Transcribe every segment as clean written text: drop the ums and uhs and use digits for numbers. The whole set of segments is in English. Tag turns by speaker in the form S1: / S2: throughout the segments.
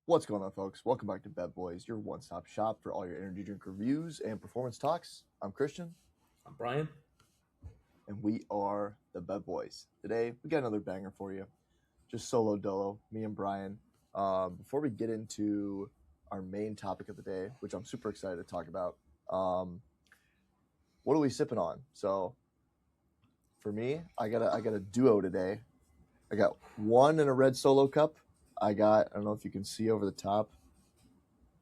S1: What's going on, folks? Welcome back to Bet Boys, your one-stop shop for all your energy drink reviews and performance talks. I'm Christian,
S2: I'm Brian.
S1: and we are the Bet Boys. Today, we got another banger for you. Just solo dolo, me and Brian. Before we get into our main topic of the day, which I'm super excited to talk about, what are we sipping on? So, for me, I got a duo today. I got one in a red solo cup. I don't know if you can see over the top.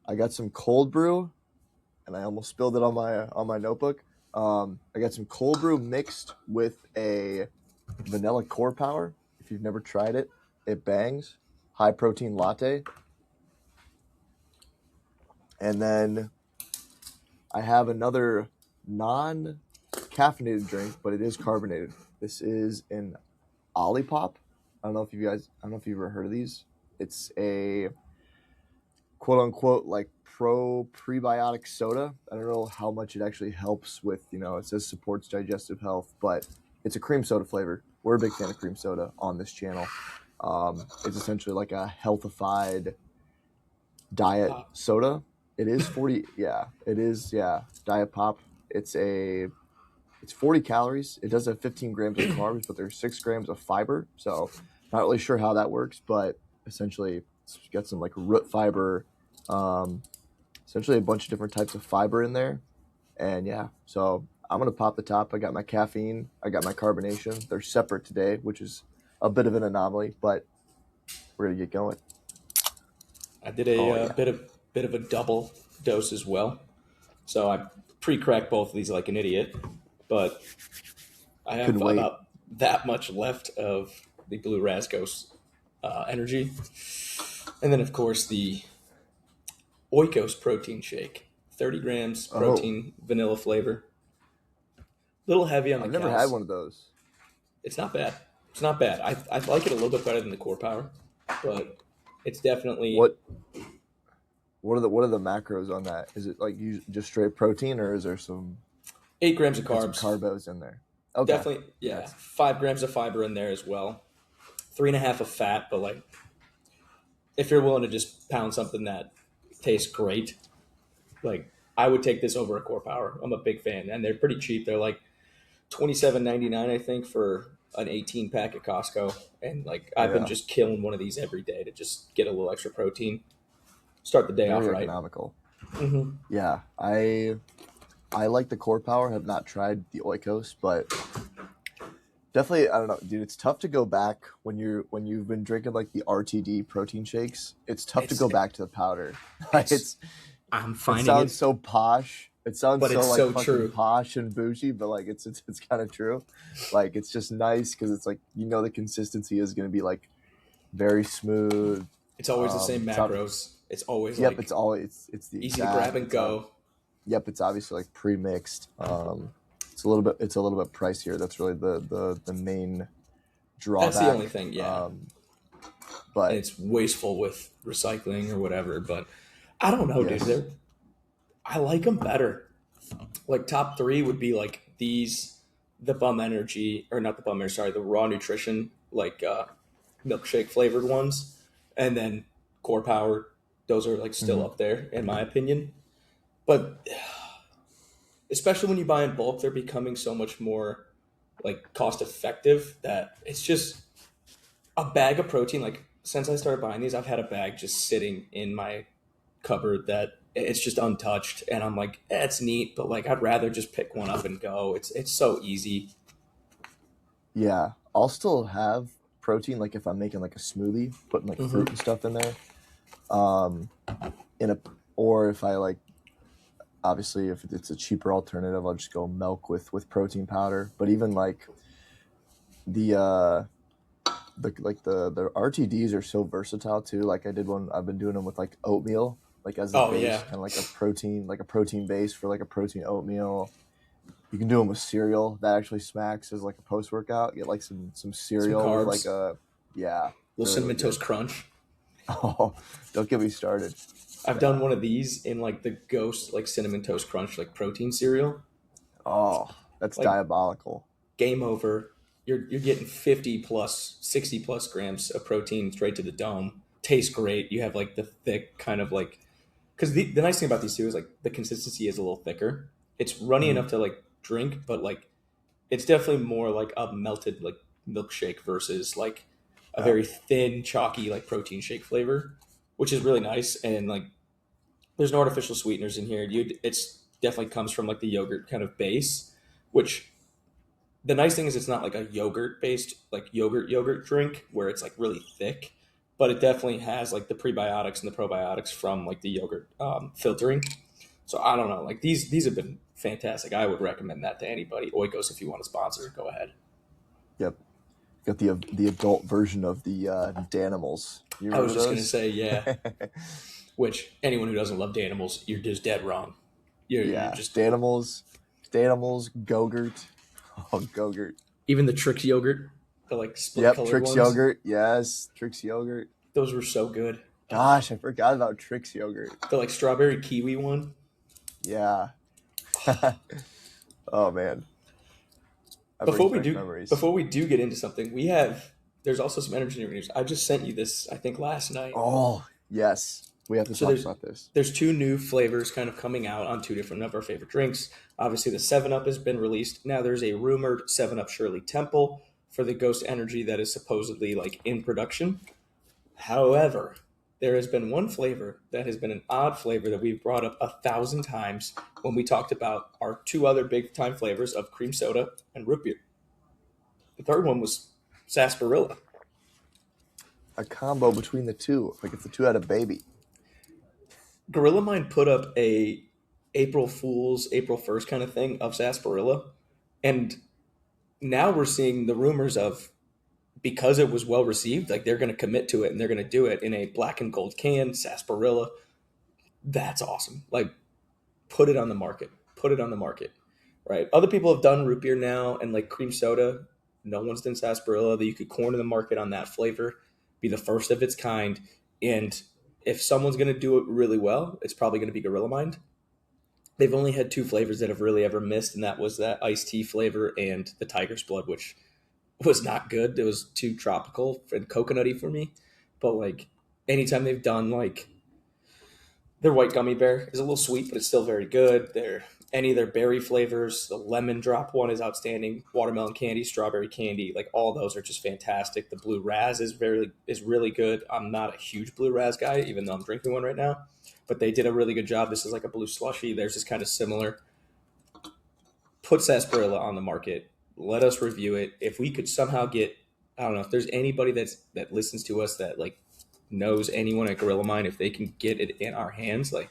S1: I got some cold brew, and I almost spilled it on my notebook. I got some cold brew mixed with a vanilla core power. If you've never tried it, it bangs. High protein latte. And then I have another non-caffeinated drink, but it is carbonated. This is an Olipop. I don't know if you've ever heard of these. It's a quote unquote like prebiotic soda. I don't know how much it actually helps with, it says supports digestive health, but it's a cream soda flavor. We're a big fan of cream soda on this channel. It's essentially like a healthified diet soda. It is 40. Yeah, it is. Yeah. Diet pop. It's 40 calories. It does have 15 grams of carbs, but there's 6 grams of fiber. So not really sure how that works, but essentially it's got some like root fiber, essentially a bunch of different types of fiber in there. And yeah, so I'm going to pop the top. I got my caffeine. I got my carbonation. They're separate today, which is a bit of an anomaly, but we're going to get going.
S2: I did a bit of a double dose as well. So I pre-cracked both of these like an idiot, but I have about that much left of the Blue Rascos energy. And then, of course, the Oikos protein shake. 30 grams protein, vanilla flavor. A little heavy on the
S1: I've never had one of those.
S2: It's not bad. It's not bad. I like it a little bit better than the Core Power, but it's definitely...
S1: What are the macros on that? Is it like just straight protein, or is there some
S2: 8 grams of carbs,
S1: carbos in there? Okay.
S2: Definitely, yeah. Yes. 5 grams of fiber in there as well. 3.5 of fat, but like, if you're willing to just pound something that tastes great, like I would take this over a Core Power. I'm a big fan, and they're pretty cheap. They're like $27.99, I think, for an 18 pack at Costco. And like I've been just killing one of these every day to just get a little extra protein. Start the day off right.
S1: Economical.
S2: Mm-hmm.
S1: Yeah, I like the Core Power. Have not tried the Oikos, but definitely, I don't know, dude. It's tough to go back when you've been drinking like the RTD protein shakes. It's tough to go back to the powder. Like
S2: I'm finding
S1: it sounds so posh. It sounds
S2: but
S1: so
S2: it's
S1: like
S2: so
S1: fucking
S2: true.
S1: posh and bougie, but like it's kind of true. Like it's just nice because it's like the consistency is going to be like very smooth.
S2: It's always the same macros. It's always
S1: it's always it's the
S2: easy to grab and go.
S1: Yep, it's obviously like pre-mixed. It's a little bit pricier. That's really the main drawback.
S2: That's the only thing, yeah.
S1: But
S2: and it's wasteful with recycling or whatever. But I don't know, dude. I like them better. Like top 3 would be like these, the Bum Energy, or not the Bum Energy, sorry, the Raw Nutrition, like milkshake flavored ones, and then Core Power. Those are like still up there in my opinion. But especially when you buy in bulk, they're becoming so much more like cost effective that it's just a bag of protein. Like since I started buying these, I've had a bag just sitting in my cupboard that it's just untouched, and I'm like, it's neat, but like I'd rather just pick one up and go. It's so easy.
S1: Yeah, I'll still have protein like if I'm making like a smoothie, putting like fruit and stuff in there. Or if I like, obviously if it's a cheaper alternative, I'll just go milk with protein powder. But even like the RTDs are so versatile too. Like I've been doing them with like oatmeal, like as a base, kind of like a protein base for like a protein oatmeal. You can do them with cereal. That actually smacks as like a post workout. Get like some cereal with like a
S2: little Cinnamon Toast Crunch.
S1: Oh, don't get me started.
S2: I've done one of these in like the Ghost like Cinnamon Toast Crunch like protein cereal.
S1: Oh, that's like, diabolical.
S2: Game over. You're getting 50 plus 60 plus grams of protein straight to the dome. tastes great. You have like the thick kind of like, because the nice thing about these two is like the consistency is a little thicker. It's runny
S1: Mm-hmm.
S2: enough to like drink, but like it's definitely more like a melted like milkshake versus like a
S1: Yeah.
S2: very thin, chalky like protein shake flavor, which is really nice. And like there's no artificial sweeteners in here. It's definitely comes from like the yogurt kind of base, which the nice thing is it's not like a yogurt based like yogurt drink where it's like really thick, but it definitely has like the prebiotics and the probiotics from like the yogurt filtering. So I don't know, like these have been fantastic. I would recommend that to anybody. Oikos, if you want to sponsor, go ahead.
S1: Yep. Got the adult version of the Danimals. You
S2: I was
S1: remember
S2: just gonna
S1: those?
S2: say yeah. Which anyone who doesn't love Danimals, you're just dead wrong. You're
S1: Yeah.
S2: just
S1: Danimals, Go-Gurt. Oh, Go-Gurt.
S2: even the Trix yogurt, the like split
S1: Yep,
S2: colored
S1: Trix
S2: ones.
S1: yogurt. Yes, Trix yogurt.
S2: Those were so good.
S1: Gosh, I forgot about Trix yogurt.
S2: The like strawberry kiwi one.
S1: Yeah. Oh man. That
S2: Before
S1: brings
S2: we
S1: back
S2: do,
S1: memories.
S2: before we do get into something, there's also some energy drink news. I just sent you this, I think, last night.
S1: Oh yes, we have to
S2: So
S1: talk about this.
S2: There's two new flavors kind of coming out on two different of our favorite drinks. Obviously, the 7-Up has been released. Now there's a rumored 7-Up Shirley Temple for the Ghost Energy that is supposedly like in production. However, there has been one flavor that has been an odd flavor that we've brought up 1,000 times when we talked about our two other big time flavors of cream soda and root beer. The third one was sarsaparilla.
S1: A combo between the two, like if the two had a baby.
S2: Gorilla Mind put up a April Fool's, April 1st kind of thing of sarsaparilla. And now we're seeing the rumors of, because it was well received, like they're going to commit to it and they're going to do it in a black and gold can, sarsaparilla. That's awesome. Like, put it on the market. Put it on the market, right? Other people have done root beer now and like cream soda. No one's done sarsaparilla. That you could corner the market on that flavor, be the first of its kind. And if someone's going to do it really well, it's probably going to be Gorilla Mind. They've only had two flavors that have really ever missed, and that was that iced tea flavor and the tiger's blood, which was not good. It was too tropical and coconutty for me. But like anytime they've done like their white gummy bear is a little sweet, but it's still very good. Any of their berry flavors, the lemon drop one is outstanding. Watermelon candy, strawberry candy, like all those are just fantastic. The blue raz is really good. I'm not a huge blue raz guy, even though I'm drinking one right now. But they did a really good job. This is like a blue slushy. Theirs is kind of similar. Put sarsaparilla on the market. Let us review it. If we could somehow get, I don't know, if there's anybody that listens to us that like knows anyone at Gorilla Mind, if they can get it in our hands, like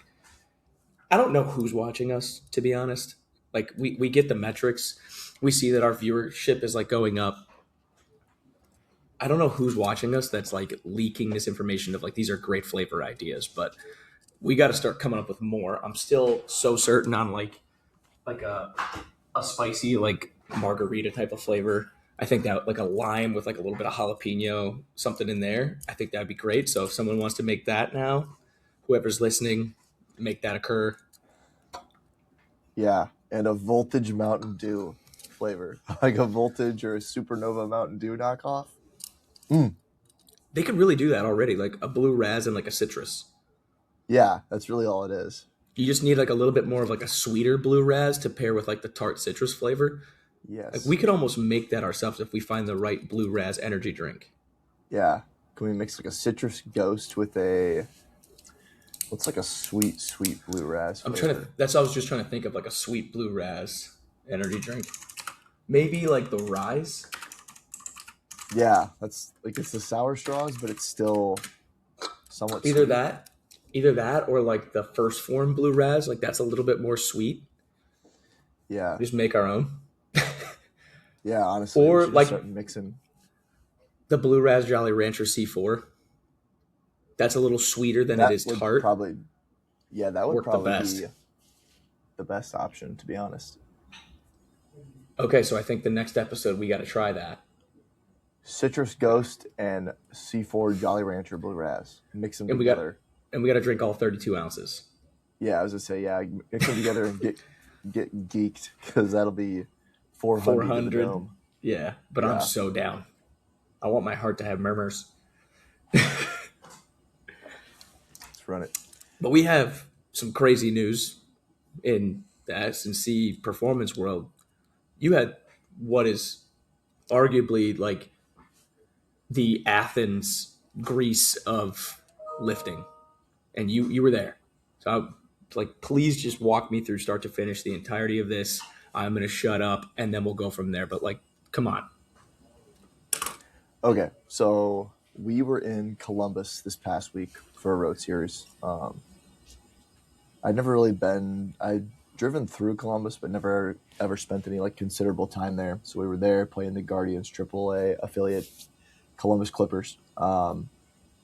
S2: I don't know who's watching us, to be honest. Like we get the metrics. We see that our viewership is like going up. I don't know who's watching us that's like leaking this information of like these are great flavor ideas, but we got to start coming up with more. I'm still so certain on like a spicy like margarita type of flavor. I think that like a lime with like a little bit of jalapeno, something in there. I think that'd be great. So if someone wants to make that now, whoever's listening, make that occur.
S1: Yeah, and a Voltage Mountain Dew flavor, like a Voltage or a Supernova Mountain Dew knockoff.
S2: They could really do that already, like a blue raz and like a citrus.
S1: Yeah, that's really all it is.
S2: You just need like a little bit more of like a sweeter blue raz to pair with like the tart citrus flavor.
S1: Yes.
S2: Like we could almost make that ourselves if we find the right blue raz energy drink.
S1: Yeah. Can we mix like a citrus ghost with what's like a sweet blue raz flavor?
S2: That's what I was just trying to think of, like a sweet blue raz energy drink. Maybe like the Rise.
S1: Yeah, that's like it's the sour straws, but it's still somewhat
S2: Either
S1: sweet.
S2: that or like the first form blue raz, like that's a little bit more sweet.
S1: Yeah.
S2: Just make our own.
S1: Yeah, honestly.
S2: Or
S1: we should
S2: like
S1: start mixing.
S2: The Blue Raz Jolly Rancher C4. That's a little sweeter than it is tart.
S1: That would probably be
S2: best.
S1: the best option, to be honest.
S2: Okay, so I think the next episode we got to try that.
S1: Citrus Ghost and C4 Jolly Rancher Blue Raz. Mix them together.
S2: We got to drink all 32 ounces.
S1: Yeah, I was going to say, mix them together and get geeked, because that'll be 400.
S2: Yeah, but I'm so down. I want my heart to have murmurs.
S1: run it.
S2: But we have some crazy news in the S&C performance world. You had what is arguably like the Athens, Greece of lifting, and you were there. So, like, please just walk me through start to finish the entirety of this. I'm gonna shut up, and then we'll go from there. But like, come on.
S1: Okay, so we were in Columbus this past week for a road series. I'd never really been. I'd driven through Columbus, but never ever spent any like considerable time there. So we were there playing the Guardians AAA affiliate, Columbus Clippers. And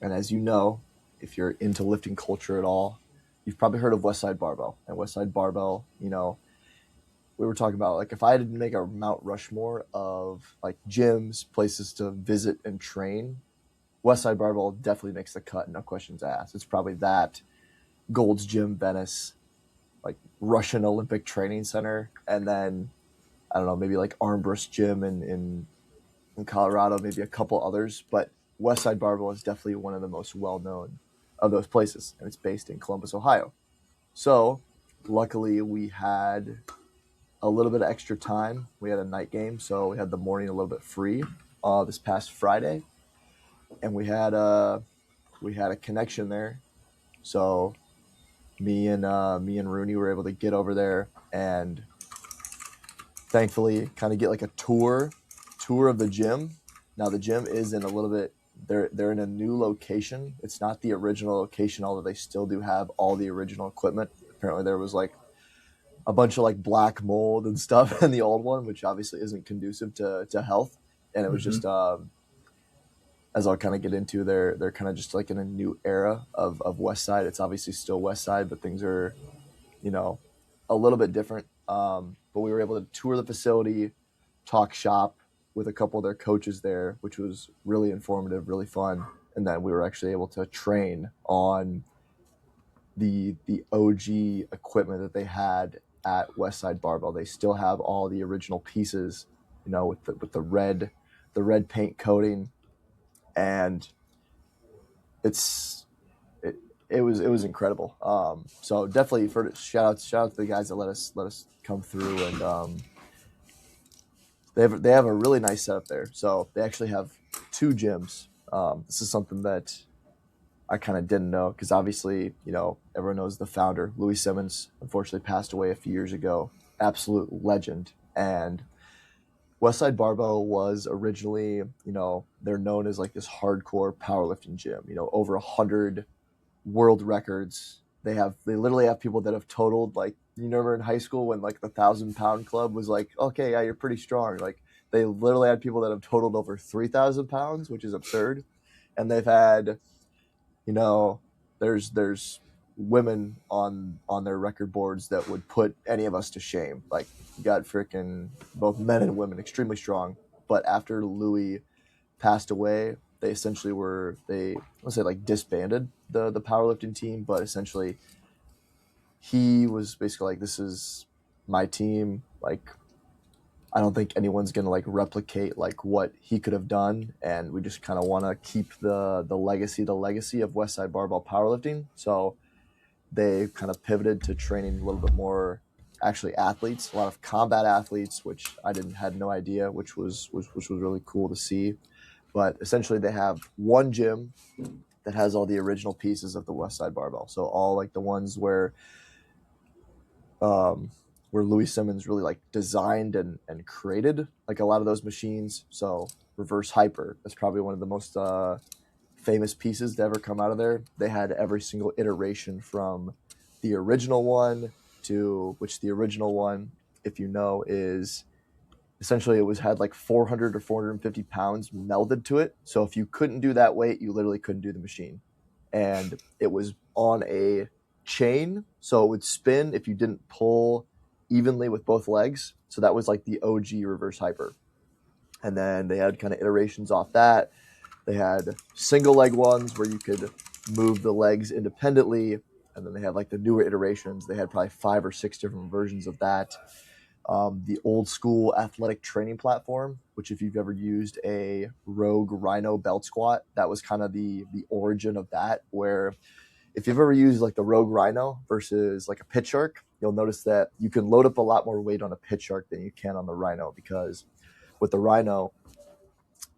S1: as you know, if you're into lifting culture at all, you've probably heard of Westside Barbell. And Westside Barbell, we were talking about like if I had to make a Mount Rushmore of like gyms, places to visit and train, Westside Barbell definitely makes the cut, no questions asked. It's probably that, Gold's Gym Venice, like Russian Olympic Training Center, and then I don't know, maybe like Armbrust Gym in Colorado, maybe a couple others. But Westside Barbell is definitely one of the most well known of those places, and it's based in Columbus, Ohio. So luckily we had a little bit of extra time. We had a night game, so we had the morning a little bit free this past Friday, and we had a connection there. So me and Rooney were able to get over there and thankfully kind of get like a tour of the gym. Now the gym is in a little bit they're in a new location. It's not the original location, although they still do have all the original equipment. Apparently there was like a bunch of like black mold and stuff in the old one, which obviously isn't conducive to health. And it was just as I'll kind of get into, they're kind of just like in a new era of West Side. It's obviously still West Side, but things are, a little bit different. But we were able to tour the facility, talk shop with a couple of their coaches there, which was really informative, really fun. And then we were actually able to train on the OG equipment that they had at Westside Barbell. They still have all the original pieces, with the red paint coating, and it was incredible. So definitely for shout out to the guys that let us come through, and they have a really nice setup there. So they actually have two gyms. This is something that I kind of didn't know because obviously, everyone knows the founder, Louis Simmons, unfortunately passed away a few years ago. Absolute legend. And Westside Barbell was originally, they're known as like this hardcore powerlifting gym. Over 100 world records. They literally have people that have totaled, like, you remember in high school when like the 1,000-pound club was like, okay, yeah, you're pretty strong. Like they literally had people that have totaled over 3,000 pounds, which is absurd. And they've had, there's women on their record boards that would put any of us to shame. Like you got freaking both men and women extremely strong. But after Louis passed away, they essentially let's say like disbanded the powerlifting team, but essentially he was basically like, this is my team. Like I don't think anyone's gonna like replicate like what he could have done, and we just kind of want to keep the legacy of Westside Barbell powerlifting. So they kind of pivoted to training a little bit more actually athletes, a lot of combat athletes, which I had no idea, which was really cool to see. But essentially they have one gym that has all the original pieces of the Westside Barbell. So all like the ones where Louis Simmons really like designed and created like a lot of those machines. So reverse hyper, that's probably one of the most famous pieces to ever come out of there. They had every single iteration from the original one to which the original one, if you know, is essentially it had like 400 or 450 pounds melded to it. So if you couldn't do that weight, you literally couldn't do the machine. And it was on a chain, so it would spin if you didn't pull evenly with both legs. So that was like the OG reverse hyper. And then they had kind of iterations off that. They had single leg ones where you could move the legs independently. And then they had like the newer iterations. They had probably 5 or 6 different versions of that. The old school athletic training platform, which if you've ever used a Rogue Rhino belt squat, that was kind of the origin of that, where if you've ever used like the Rogue Rhino versus like a Pit Shark, you'll notice that you can load up a lot more weight on a Pit Shark than you can on the Rhino, because with the Rhino,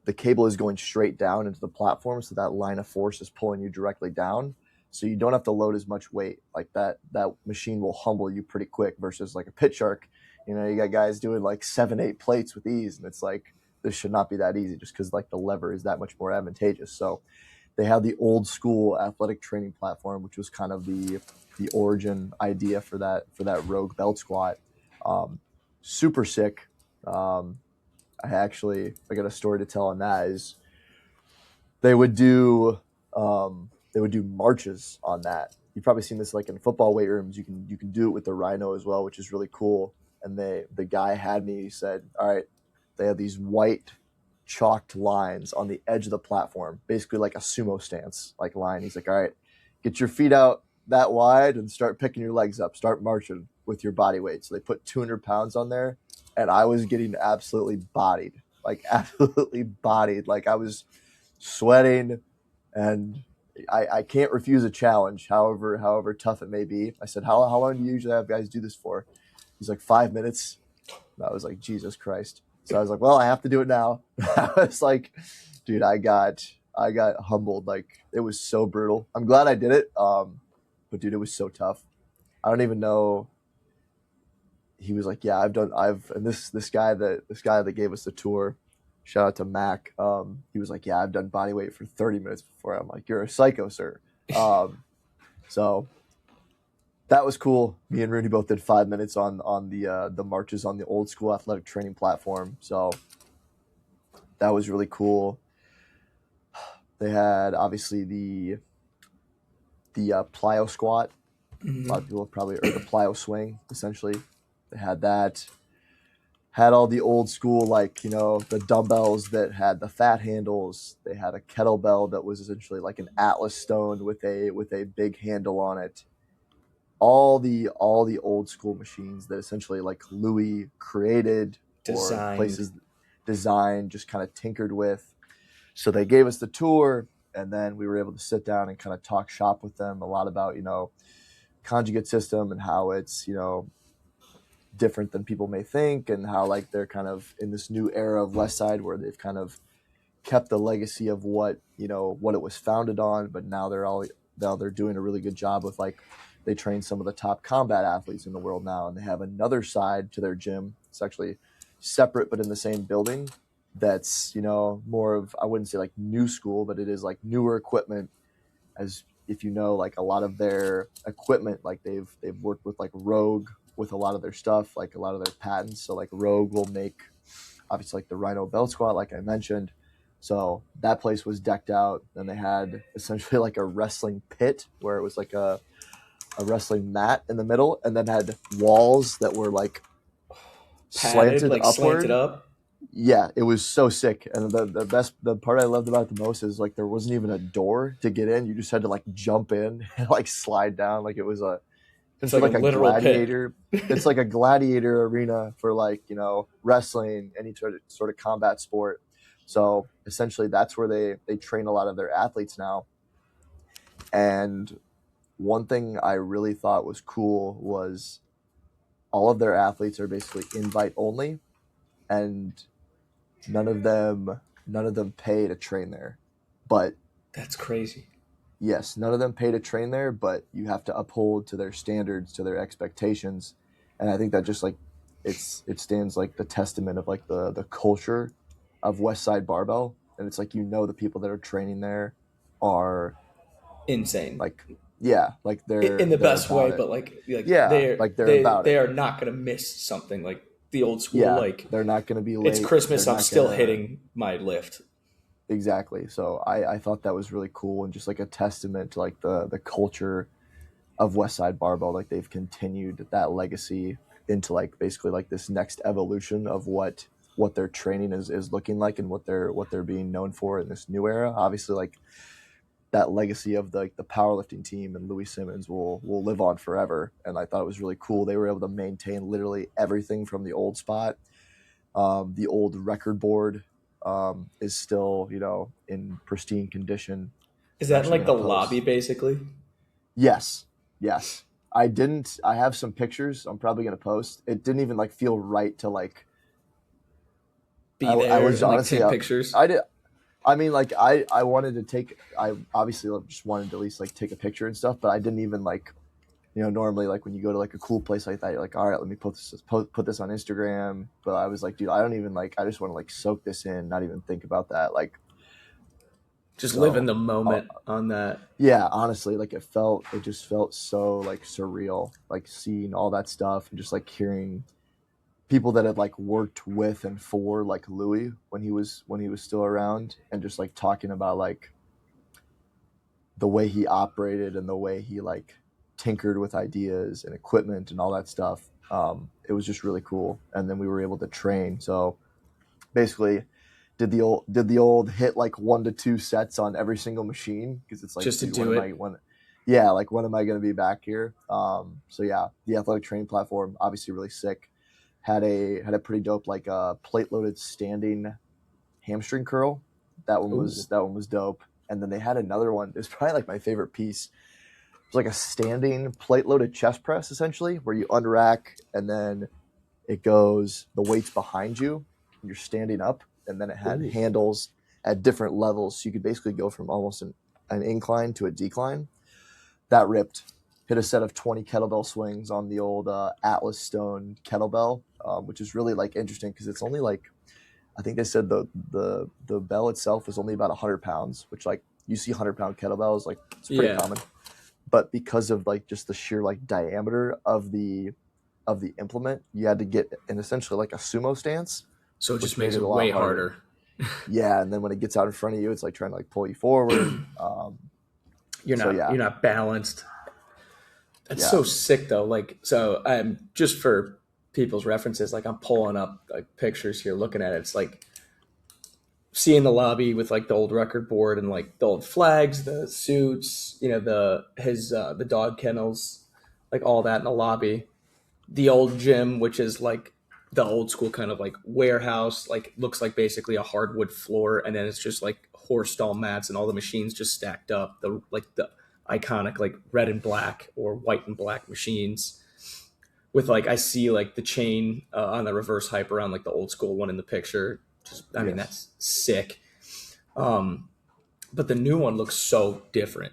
S1: the cable is going straight down into the platform, so that line of force is pulling you directly down. So you don't have to load as much weight. Like that machine will humble you pretty quick versus like a Pit Shark. You got guys doing like 7, 8 plates with ease, and it's like this should not be that easy just because like the lever is that much more advantageous. So they had the old school athletic training platform, which was kind of the origin idea for that Rogue belt squat. Super sick. I got a story to tell on that. Is they would do marches on that. You've probably seen this like in football weight rooms. You can do it with the Rhino as well, which is really cool. And the guy had me, he said, all right, they have these white chalked lines on the edge of the platform, basically like a sumo stance like line. He's like, all right, get your feet out that wide and start picking your legs up, start marching with your body weight. So they put 200 pounds on there, and I was getting absolutely bodied. Like I was sweating, and I can't refuse a challenge, however tough it may be. I said, how long do you usually have guys do this for? He's like, 5 minutes. And I was like, Jesus Christ. So I was like, well, I have to do it now. I was like, dude, I got humbled. Like, it was so brutal. I'm glad I did it. But dude, it was so tough. I don't even know. He was like, yeah, and this guy that gave us the tour, shout out to Mac. He was like, yeah, I've done body weight for 30 minutes before. I'm like, you're a psycho, sir. So that was cool. Me and Rudy both did 5 minutes on the marches on the old school athletic training platform. So that was really cool. They had obviously the plyo squat.
S2: Mm-hmm.
S1: A lot of people have probably heard the plyo swing. Essentially, they had that. Had all the old school, like, the dumbbells that had the fat handles. They had a kettlebell that was essentially like an Atlas stone with a big handle on it. All the old school machines that essentially like Louis created or places designed, just kind of tinkered with. So they gave us the tour, and then we were able to sit down and kind of talk shop with them a lot about, conjugate system and how it's, different than people may think, and how like they're kind of in this new era of Westside where they've kind of kept the legacy of what it was founded on, but now they're doing a really good job with, like, they train some of the top combat athletes in the world now, and they have another side to their gym. It's actually separate but in the same building. That's more of, I wouldn't say like new school, but it is like newer equipment. As if like a lot of their equipment, like they've worked with like Rogue with a lot of their stuff, like a lot of their patents. So like Rogue will make obviously like the Rhino belt squat, like I mentioned. So that place was decked out, and they had essentially like a wrestling pit where it was like a wrestling mat in the middle, and then had walls that were like slanted upward.
S2: Slanted up.
S1: Yeah, it was so sick. And the part I loved about it the most is like there wasn't even a door to get in. You just had to like jump in and like slide down. Like it's like a gladiator. It's like a gladiator arena for like, wrestling, any sort of combat sport. So essentially that's where they train a lot of their athletes now. And one thing I really thought was cool was all of their athletes are basically invite only, and none of them pay to train there. But
S2: that's crazy.
S1: Yes, none of them pay to train there, but you have to uphold to their standards, to their expectations. And I think that just like it stands like the testament of like the culture of Westside Barbell. And it's like, the people that are training there are
S2: insane.
S1: Like, yeah, like they're
S2: in the best way,
S1: it.
S2: but like
S1: yeah,
S2: they are not going to miss something like the old school.
S1: Yeah,
S2: like
S1: they're not going to be late.
S2: It's Christmas. I'm still hitting my lift.
S1: Exactly. So I thought that was really cool, and just like a testament to like the culture of Westside Barbell. Like they've continued that legacy into like basically like this next evolution of what their training is looking like, and what they're being known for in this new era. Obviously, like that legacy of the powerlifting team and Louis Simmons will live on forever. And I thought it was really cool. They were able to maintain literally everything from the old spot. The old record board is still, in pristine condition.
S2: Is that like the lobby, basically?
S1: Yes, yes. I didn't. I have some pictures. I'm probably gonna post. It didn't even like feel right to like.
S2: Be
S1: I
S2: there
S1: was
S2: and like
S1: honestly.
S2: take pictures.
S1: I did. I mean, like I wanted to take. I obviously just wanted to at least like take a picture and stuff, but I didn't even like. Normally like when you go to like a cool place like that, you're like, all right, let me put this on Instagram. But I was like, dude, I don't even like. I just want to like soak this in, not even think about that. Like,
S2: Just live in
S1: so
S2: the moment on that.
S1: yeah, honestly, like it just felt so like surreal, like seeing all that stuff and just like hearing people that had like worked with and for like Louis when he was still around, and just like talking about like the way he operated and the way he like tinkered with ideas and equipment and all that stuff. It was just really cool, and then we were able to train. So basically, did the old hit like 1 to 2 sets on every single machine because it's like,
S2: Just to
S1: dude, when
S2: do
S1: am
S2: it.
S1: I when yeah, like when am I going to be back here? So yeah, the athletic training platform obviously really sick. Had a pretty dope like plate loaded standing hamstring curl.
S2: Ooh.
S1: That one was dope. And then they had another one. It was probably like my favorite piece. It was like a standing plate loaded chest press essentially, where you unrack and then it goes the weight's behind you and you're standing up, and then it had
S2: Ooh.
S1: handles at different levels, so you could basically go from almost an incline to a decline. That ripped. Hit a set of 20 kettlebell swings on the old Atlas Stone kettlebell, which is really like interesting because it's only like, I think they said the bell itself is only about 100 pounds, which like you see 100-pound kettlebells, like it's pretty
S2: Yeah.
S1: common. But because of like just the sheer like diameter of the implement, you had to get in essentially like a sumo stance,
S2: So it just
S1: which
S2: makes
S1: made it
S2: it
S1: a lot
S2: way
S1: harder.
S2: harder.
S1: Yeah, and then when it gets out in front of you, it's like trying to like pull you forward. So
S2: You're
S1: yeah,
S2: not balanced. That's
S1: yeah,
S2: so sick though. Like so just for people's references, like I'm pulling up like pictures here looking at it. It's like seeing the lobby with like the old record board and like the old flags, the suits, the dog kennels, like all that in the lobby. The old gym, which is like the old school kind of like warehouse, like looks like basically a hardwood floor, and then it's just like horse stall mats and all the machines just stacked up. The iconic like red and black or white and black machines with like I see like the chain on the reverse hype around like the old school one in the picture. Just I mean
S1: yes,
S2: that's sick. Um, but the new one looks so different.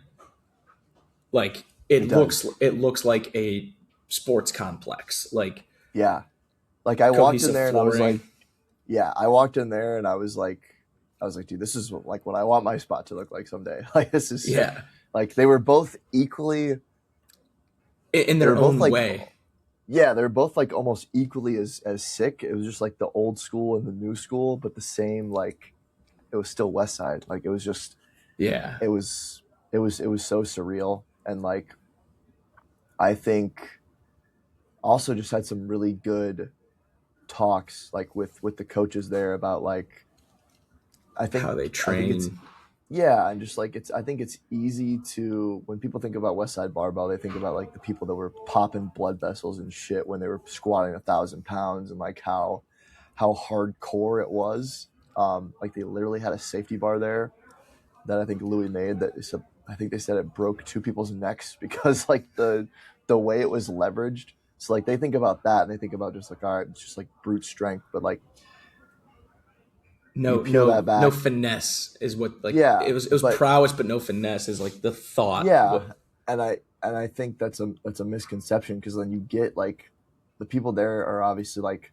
S2: Like
S1: it does.
S2: it looks like a sports complex, like
S1: Yeah, like I walked in
S2: cohesive
S1: there and I was like,
S2: flooring.
S1: yeah, I walked in there and I was like, dude, this is like what I want my spot to look like someday. Like this is sick.
S2: Yeah,
S1: Like they were both equally.
S2: in
S1: They
S2: their
S1: were both
S2: own
S1: like,
S2: way.
S1: yeah, they were both like almost equally as sick. It was just like the old school and the new school, but the same like it was still Westside. Like it was just
S2: Yeah,
S1: it was it was so surreal, and like I think also just had some really good talks like with the coaches there about like
S2: how they
S1: I think it's
S2: train.
S1: yeah, and just like I think it's easy to when people think about Westside Barbell, they think about like the people that were popping blood vessels and shit when they were squatting 1,000 pounds, and like how hardcore it was. Like they literally had a safety bar there that I think Louis made that is I think they said it broke two people's necks because like the way it was leveraged. So like they think about that and they think about just like, all right, it's just like brute strength, but like you peel that
S2: No
S1: back,
S2: finesse is what like
S1: yeah,
S2: it was
S1: but
S2: prowess, but no finesse is like the thought. What
S1: yeah, and I think that's a misconception because then you get like the people there are obviously like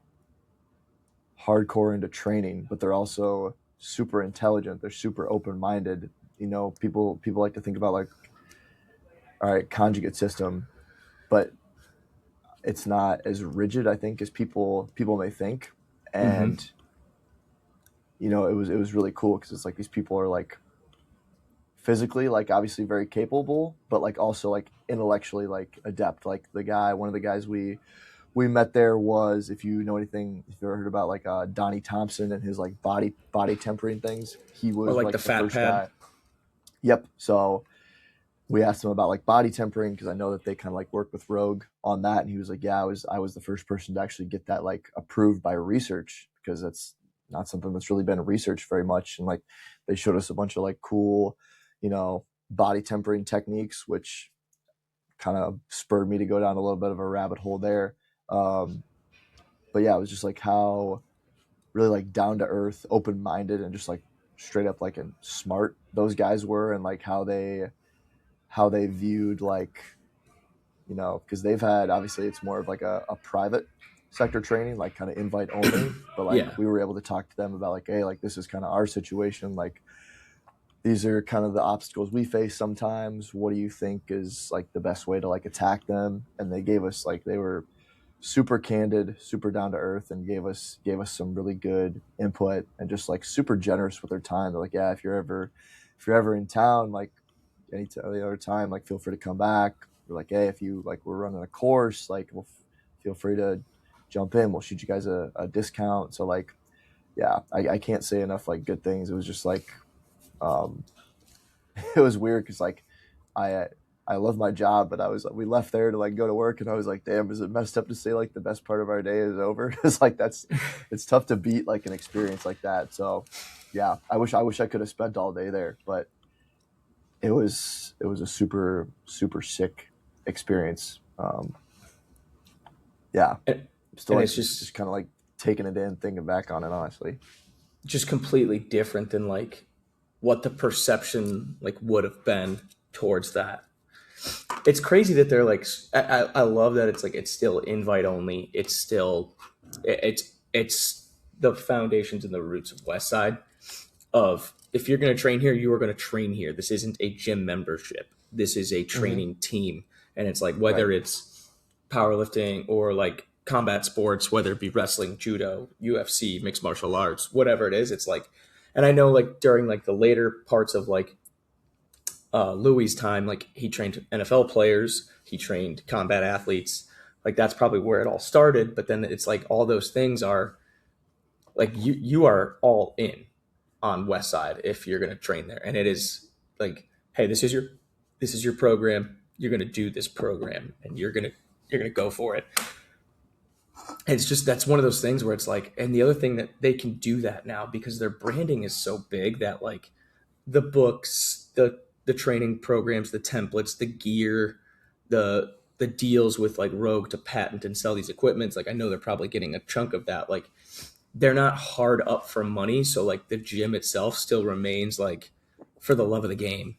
S1: hardcore into training, but they're also super intelligent. They're super open minded. People like to think about like, all right, conjugate system, but it's not as rigid, I think, as people may think.
S2: mm-hmm.
S1: And it was really cool because it's like these people are like physically like obviously very capable, but like also like intellectually like adept. Like one of the guys we met there was, if you know anything, if you ever heard about like Donnie Thompson and his like body tempering things, he
S2: Or
S1: was
S2: like the
S1: like the
S2: fat
S1: first
S2: pad.
S1: guy. Yep. So we asked him about like body tempering because I know that they kind of like work with Rogue on that, and he was like, "Yeah, I was the first person to actually get that like approved by research because that's not something that's really been researched very much." And like they showed us a bunch of like cool, body tempering techniques, which kind of spurred me to go down a little bit of a rabbit hole there. Um, but yeah, it was just like how really like down to earth, open minded, and just like straight up like and smart those guys were, and like how they viewed like, you know, because they've had, obviously it's more of like a private sector training, like kind of invite only, but like
S2: Yeah.
S1: we were able to talk to them about like, hey, like this is kind of our situation, like these are kind of the obstacles we face sometimes, what do you think is like the best way to like attack them? And they gave us like, they were super candid, super down to earth, and gave us some really good input, and just like super generous with their time. They're like, yeah, if you're ever in town, like any other time, like feel free to come back. We're like, hey, if you like, we're running a course, like feel free to jump in. We'll shoot you guys a discount. So like, yeah, I can't say enough like good things. It was just like, um, it was weird because like I I love my job, but we left there to like go to work, and I was like, damn, is it messed up to say like the best part of our day is over? Because like it's tough to beat like an experience like that. So yeah, I wish I could have spent all day there, but it was a super sick experience. Yeah,
S2: And,
S1: still
S2: and
S1: like
S2: it's
S1: just kind of like taking it in, thinking back on it, honestly.
S2: just completely different than like what the perception like would have been towards that. It's crazy that they're like, I love that it's like, it's still invite only. It's still, it's the foundations and the roots of Westside of, if you're going to train here, you are going to train here. This isn't a gym membership. This is a
S1: Mm-hmm.
S2: training team. And it's like,
S1: Right.
S2: whether it's powerlifting or like combat sports, whether it be wrestling, judo, UFC, mixed martial arts, whatever it is, it's like, and I know like during like the later parts of like Louis' time, like he trained NFL players, he trained combat athletes. Like that's probably where it all started. But then it's like all those things are like, you are all in on West Side if you're going to train there, and it is like, hey, this is your program. You're going to do this program, and you're going to go for it. And it's just, that's one of those things where it's like, and the other thing that they can do that now because their branding is so big that like the books, the training programs, the templates, the gear, the deals with like Rogue to patent and sell these equipments. Like I know they're probably getting a chunk of that. Like they're not hard up for money, so like the gym itself still remains like for the love of the game.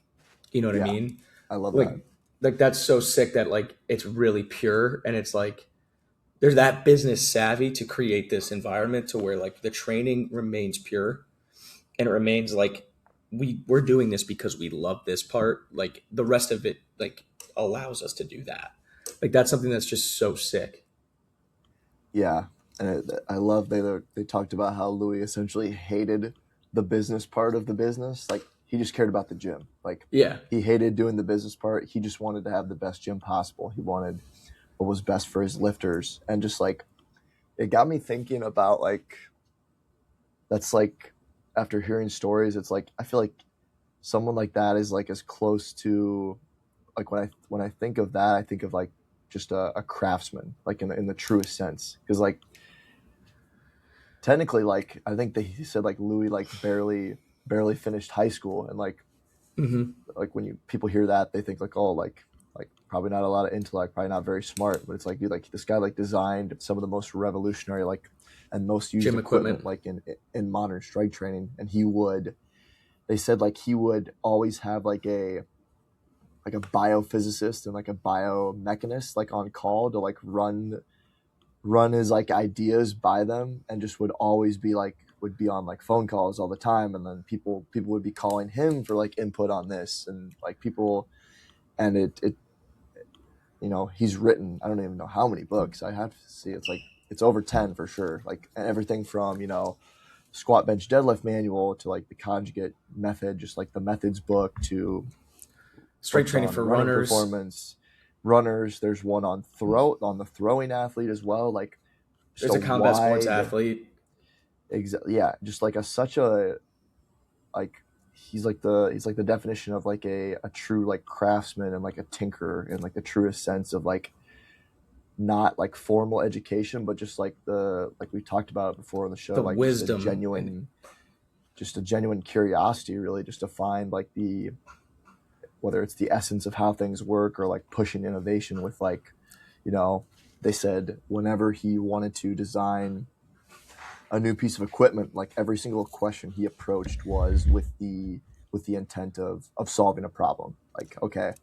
S2: You know what I
S1: Yeah,
S2: mean?
S1: I love
S2: Like
S1: that.
S2: like that's so sick that like it's really pure, and it's like there's that business savvy to create this environment to where like the training remains pure, and it remains like we're doing this because we love this part. Like the rest of it like allows us to do that. Like that's something that's just so sick.
S1: Yeah, and I love they talked about how Louis essentially hated the business part of the business. Like he just cared about the gym. Like
S2: Yeah.
S1: he hated doing the business part. He just wanted to have the best gym possible. He wanted what was best for his lifters, and just like it got me thinking about like that's like after hearing stories, it's like I feel like someone like that is like as close to like when I think of that, I think of like just a craftsman, like in the truest sense, because like technically, like I think he said like Louis like barely finished high school, and
S2: Hmm.
S1: like when you people hear that, they think like, oh, like probably not a lot of intellect, probably not very smart, but it's like, dude, like this guy like designed some of the most revolutionary like and most used
S2: Gym
S1: equipment
S2: equipment.
S1: like in modern strike training, and he would they said like he would always have like a biophysicist and like a biomechanist like on call to like run his like ideas by them, and just would always be like would be on like phone calls all the time, and then people would be calling him for like input on this, and like people, and it you know, he's written, I don't even know how many books, I have to see, it's like it's over 10 for sure, like everything from, you know, squat bench deadlift manual to like the conjugate method, just like the methods book, to
S2: Strength
S1: books
S2: training
S1: on
S2: for
S1: running
S2: runners.
S1: performance, runners. There's one on the throwing athlete as well. Like just
S2: There's
S1: a
S2: a combat sports
S1: wide,
S2: athlete.
S1: yeah, just like a such a like he's like the definition of like a true like craftsman and like a tinkerer in like the truest sense of like not like formal education, but just like the like we talked about before on the show,
S2: The
S1: like just
S2: wisdom and
S1: a genuine curiosity, really, just to find like whether it's the essence of how things work or like pushing innovation with like, you know, they said whenever he wanted to design a new piece of equipment, like every single question he approached was with the intent of solving a problem. Like, okay,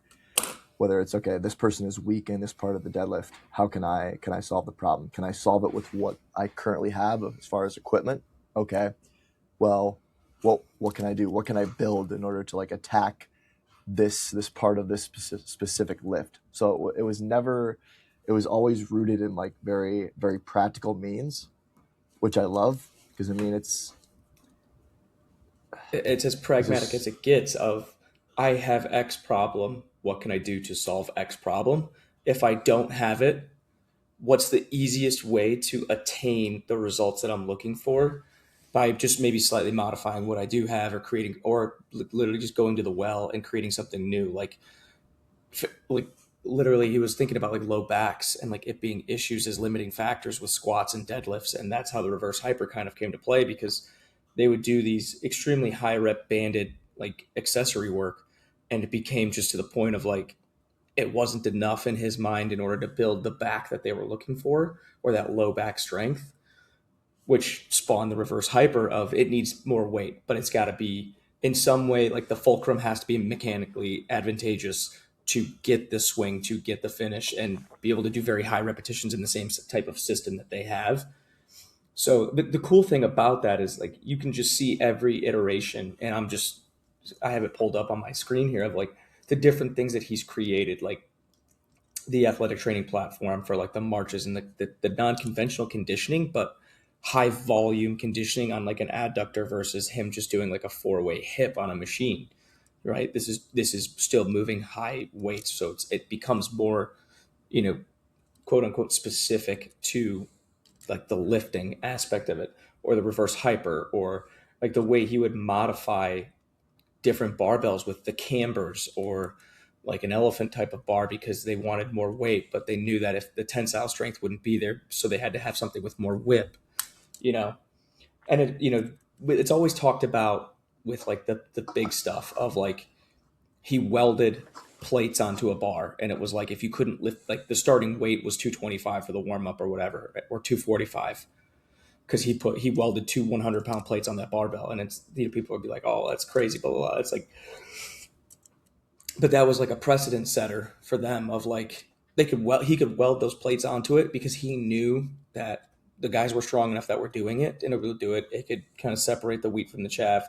S1: whether it's okay, this person is weak in this part of the deadlift. How can I solve the problem? Can I solve it with what I currently have as far as equipment? Okay, well, what can I do? What can I build in order to like attack this part of this specific lift? So it was never, it was always rooted in like very practical means, which I love because I mean
S2: It's as
S1: it's
S2: pragmatic as
S1: just
S2: it gets of I have X problem, what can I do to solve X problem? If I don't have it, what's the easiest way to attain the results that I'm looking for by just maybe slightly modifying what I do have or creating or literally just going to the well and creating something new like literally he was thinking about like low backs and like it being issues as limiting factors with squats and deadlifts, and that's how the reverse hyper kind of came to play because they would do these extremely high rep banded like accessory work, and it became just to the point of like it wasn't enough in his mind in order to build the back that they were looking for or that low back strength, which spawned the reverse hyper of it needs more weight, but it's got to be in some way like the fulcrum has to be mechanically advantageous to get the swing, to get the finish, and be able to do very high repetitions in the same type of system that they have. So the cool thing about that is like you can just see every iteration, and I have it pulled up on my screen here of like the different things that he's created, like the athletic training platform for like the marches and the non-conventional conditioning, but high volume conditioning on like an adductor versus him just doing like a four-way hip on a machine, right? This is still moving high weights, so it becomes more, you know, quote unquote specific to like the lifting aspect of it, or the reverse hyper, or like the way he would modify different barbells with the cambers or like an elephant type of bar because they wanted more weight, but they knew that if the tensile strength wouldn't be there, so they had to have something with more whip, you know. And it's always talked about with like the big stuff of like he welded plates onto a bar, and it was like if you couldn't lift, like the starting weight was 225 for the warm up or whatever, or 245, because he welded two 100-pound plates on that barbell, and it's, people would be like, oh, that's crazy, blah blah blah. It's like, but that was like a precedent setter for them of like he could weld those plates onto it because he knew that the guys were strong enough that were doing it, and it would do it. It could kind of separate the wheat from the chaff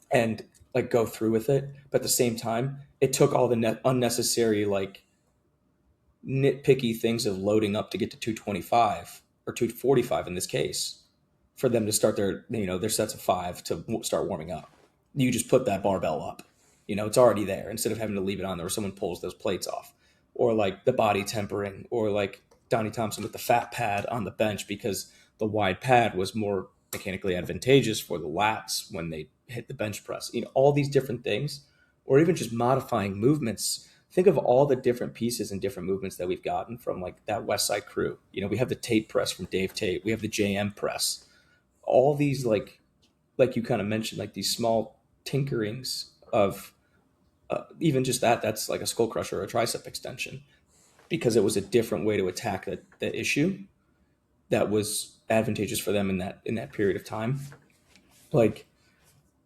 S2: and like go through with it. But at the same time, it took all the unnecessary like nitpicky things of loading up to get to 225 or 245 in this case for them to start their sets of five to start warming up. You just put that barbell up, it's already there instead of having to leave it on there or someone pulls those plates off, or like the body tempering, or like Donnie Thompson with the fat pad on the bench because the wide pad was more mechanically advantageous for the lats when they hit the bench press. All these different things, or even just modifying movements. Think of all the different pieces and different movements that we've gotten from like that Westside crew. We have the Tate press from Dave Tate. We have the JM press. All these like you kind of mentioned, like these small tinkerings of even just that's like a skull crusher or a tricep extension, because it was a different way to attack the issue that was advantageous for them in that period of time. Like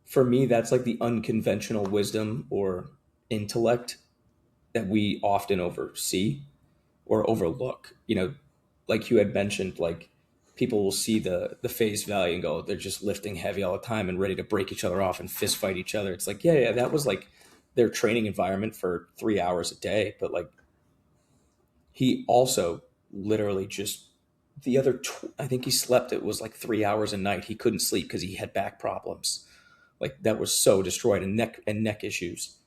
S2: for me, that's like the unconventional wisdom or intellect that we often oversee or overlook. Like you had mentioned, like people will see the face value and go, they're just lifting heavy all the time and ready to break each other off and fist fight each other. It's like, yeah, that was like their training environment for 3 hours a day. But like he also literally just I think he slept, it was like 3 hours a night. He couldn't sleep because he had back problems. Like that was so destroyed, and neck issues.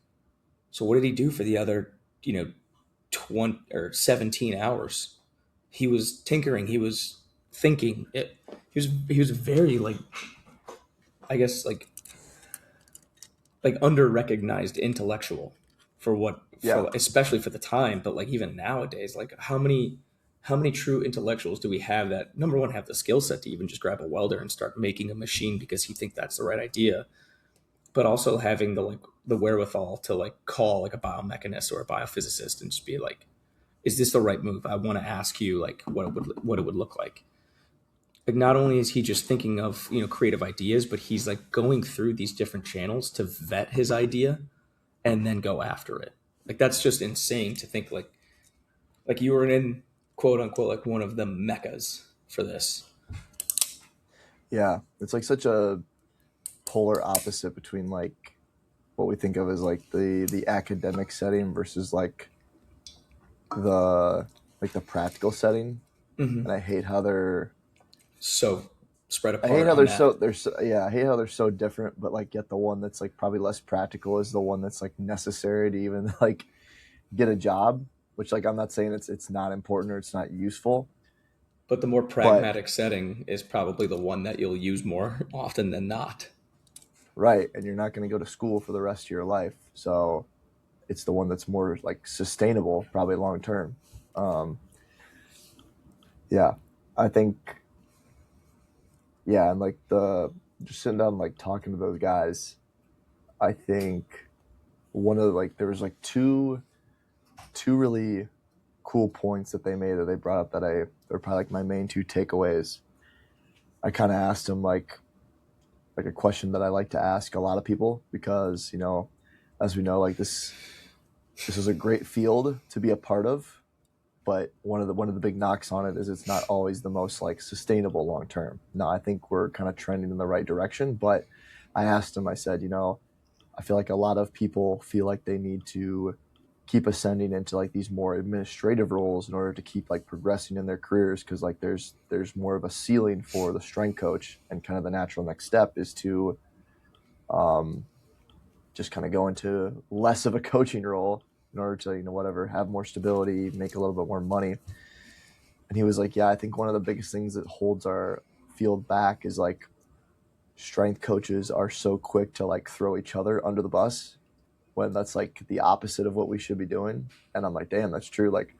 S2: So what did he do for the other, 20 or 17 hours? He was tinkering. He was thinking. He was very like, I guess like under recognized intellectual for what,
S1: yeah.
S2: for especially for the time. But like even nowadays, like how many true intellectuals do we have that, number one, have the skill set to even just grab a welder and start making a machine because he think that's the right idea, but also having the wherewithal to like call like a biomechanist or a biophysicist and just be like, is this the right move? I want to ask you like what it would look like. Like not only is he just thinking of creative ideas, but he's like going through these different channels to vet his idea and then go after it. Like that's just insane to think like you were in quote unquote like one of the meccas for this.
S1: Yeah, it's like such a polar opposite between like what we think of as like the academic setting versus the the practical setting.
S2: Mm-hmm.
S1: And I hate how they're
S2: So spread
S1: I hate
S2: apart
S1: how
S2: on that.
S1: they're so yeah, I hate how they're so different, but like yet the one that's like probably less practical is the one that's like necessary to even like get a job, which like I'm not saying it's not important or it's not useful,
S2: But the more
S1: but
S2: pragmatic setting is probably the one that you'll use more often than not.
S1: right, and you're not going to go to school for the rest of your life. So it's the one that's more like sustainable, probably long term. Um, yeah, I think yeah, and like the just sitting down like talking to those guys, I think one of like there was like two really cool points that they made that they brought up that they're probably like my main two takeaways. I kind of asked them like a question that I like to ask a lot of people because as we know, like this is a great field to be a part of, but one of the big knocks on it is it's not always the most like sustainable long term. Now I think we're kind of trending in the right direction, but I asked him, I said, I feel like a lot of people feel like they need to keep ascending into like these more administrative roles in order to keep like progressing in their careers because like there's more of a ceiling for the strength coach, and kind of the natural next step is to um, just kind of go into less of a coaching role in order to whatever have more stability, make a little bit more money. And he was like, yeah, I think one of the biggest things that holds our field back is like strength coaches are so quick to like throw each other under the bus when that's like the opposite of what we should be doing. And I'm like, damn, that's true. Like,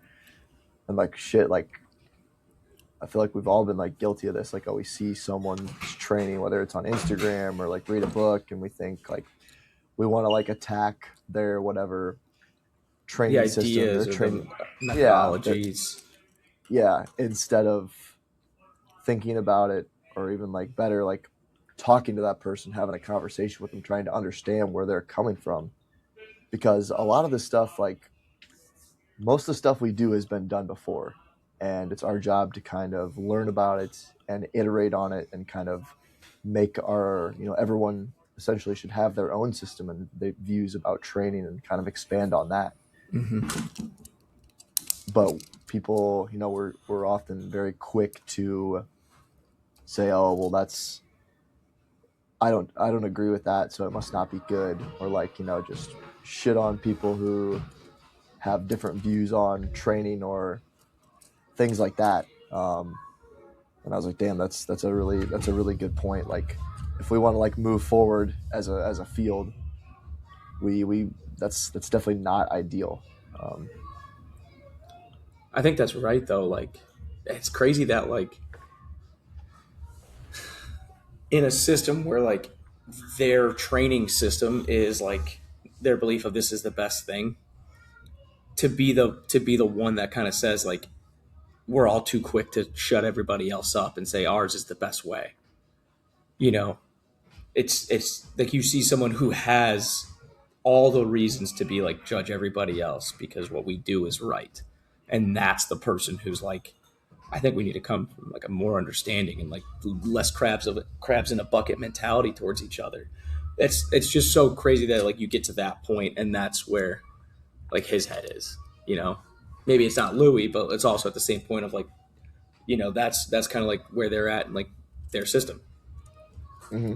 S1: and like shit, like I feel like we've all been like guilty of this. Like, oh, we see someone's training, whether it's on Instagram or like read a book, and we think like we want to like attack their whatever
S2: The
S1: training system, their
S2: ideas or the
S1: training, yeah,
S2: methodologies.
S1: yeah, instead of thinking about it, or even like better, like talking to that person, having a conversation with them, trying to understand where they're coming from. Because a lot of this stuff, like most of the stuff we do has been done before, and it's our job to kind of learn about it and iterate on it and kind of make our everyone essentially should have their own system and their views about training and kind of expand on that.
S2: Mm-hmm.
S1: But people, we're often very quick to say, oh well, that's I don't agree with that, so it must not be good, or like just shit on people who have different views on training or things like that. And I was like, damn, that's a really good point. Like, if we want to like move forward as a field, we that's definitely not ideal. Um,
S2: I think that's right though. Like it's crazy that like in a system where like their training system is like their belief of this is the best thing to be the one that kind of says like we're all too quick to shut everybody else up and say ours is the best way. You know, it's like you see someone who has all the reasons to be like judge everybody else because what we do is right. And that's the person who's like, I think we need to come from like a more understanding and like less crabs in a bucket mentality towards each other. It's just so crazy that like you get to that point and that's where like his head is, you know. Maybe it's not Louis, but it's also at the same point of like, that's kind of like where they're at in like their system.
S1: mm-hmm.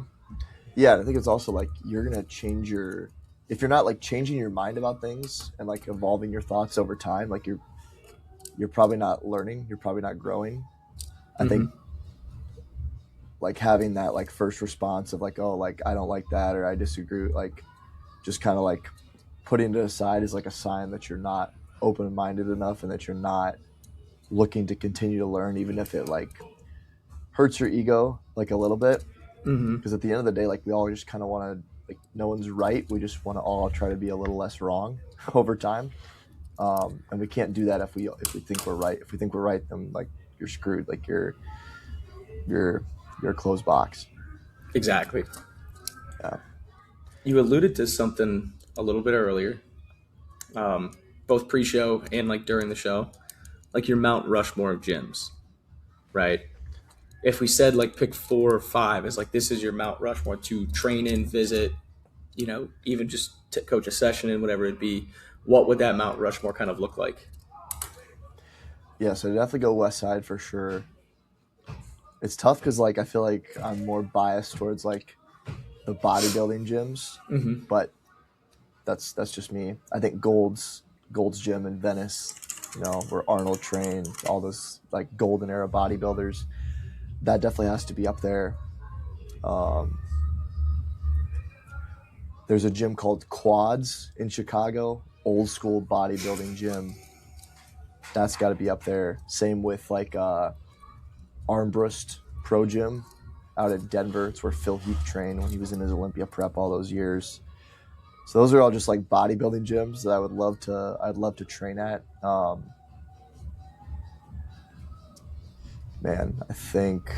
S1: Yeah, and I think it's also like you're gonna change your if you're not like changing your mind about things and like evolving your thoughts over time, like you're probably not learning, you're probably not growing. I think
S2: Mm-hmm.
S1: like having that like first response of like, oh, like I don't like that or I disagree, like just kind of like putting it aside is like a sign that you're not open minded enough and that you're not looking to continue to learn, even if it like hurts your ego like a little bit.
S2: Mm-hmm.
S1: Because at the end of the day, like we all just kind of want to like no one's right. We just want to all try to be a little less wrong over time. And we can't do that if we think we're right. If we think we're right, then like you're screwed. Like you're a closed box.
S2: Exactly.
S1: Yeah.
S2: You alluded to something a little bit earlier, both pre-show and like during the show, like your Mount Rushmore of gyms, right? If we said like pick 4 or 5 as like this is your Mount Rushmore to train in, visit, even just to coach a session in, whatever it be, what would that Mount Rushmore kind of look like?
S1: Yeah, so definitely go Westside for sure. It's tough because like I feel like I'm more biased towards like the bodybuilding gyms,
S2: Mm-hmm.
S1: but that's just me. I think Gold's Gym in Venice, where Arnold trained, all those like golden era bodybuilders, that definitely has to be up there. Um, there's a gym called Quads in Chicago, old school bodybuilding gym. That's got to be up there. Same with like Armbrust Pro Gym out in Denver. It's where Phil Heath trained when he was in his Olympia prep all those years. So those are all just like bodybuilding gyms that I'd love to train at. Man, I think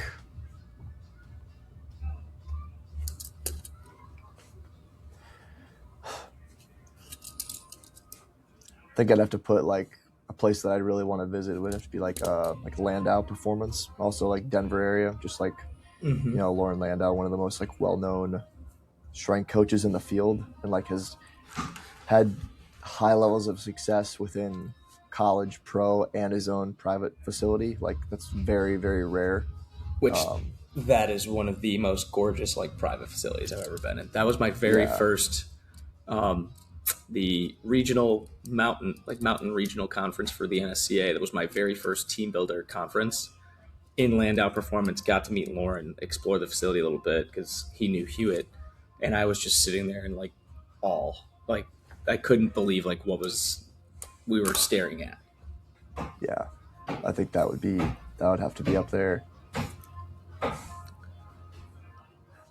S1: I'd have to put like a place that I'd really want to visit. It would have to be like Landau Performance, also like Denver area, just like
S2: Mm-hmm.
S1: Lauren Landau, one of the most like well-known strength coaches in the field, and like has had high levels of success within college, pro, and his own private facility. Like that's very, very rare.
S2: Which
S1: Um,
S2: that is one of the most gorgeous like private facilities I've ever been in. That was my very
S1: yeah,
S2: first um, the regional mountain regional conference for the NSCA. That was my very first team builder conference in Landau Performance. Got to meet Lauren, explore the facility a little bit because he knew Hewitt, and I was just sitting there and like all like I couldn't believe like what was we were staring at.
S1: yeah. I think that would have to be up there.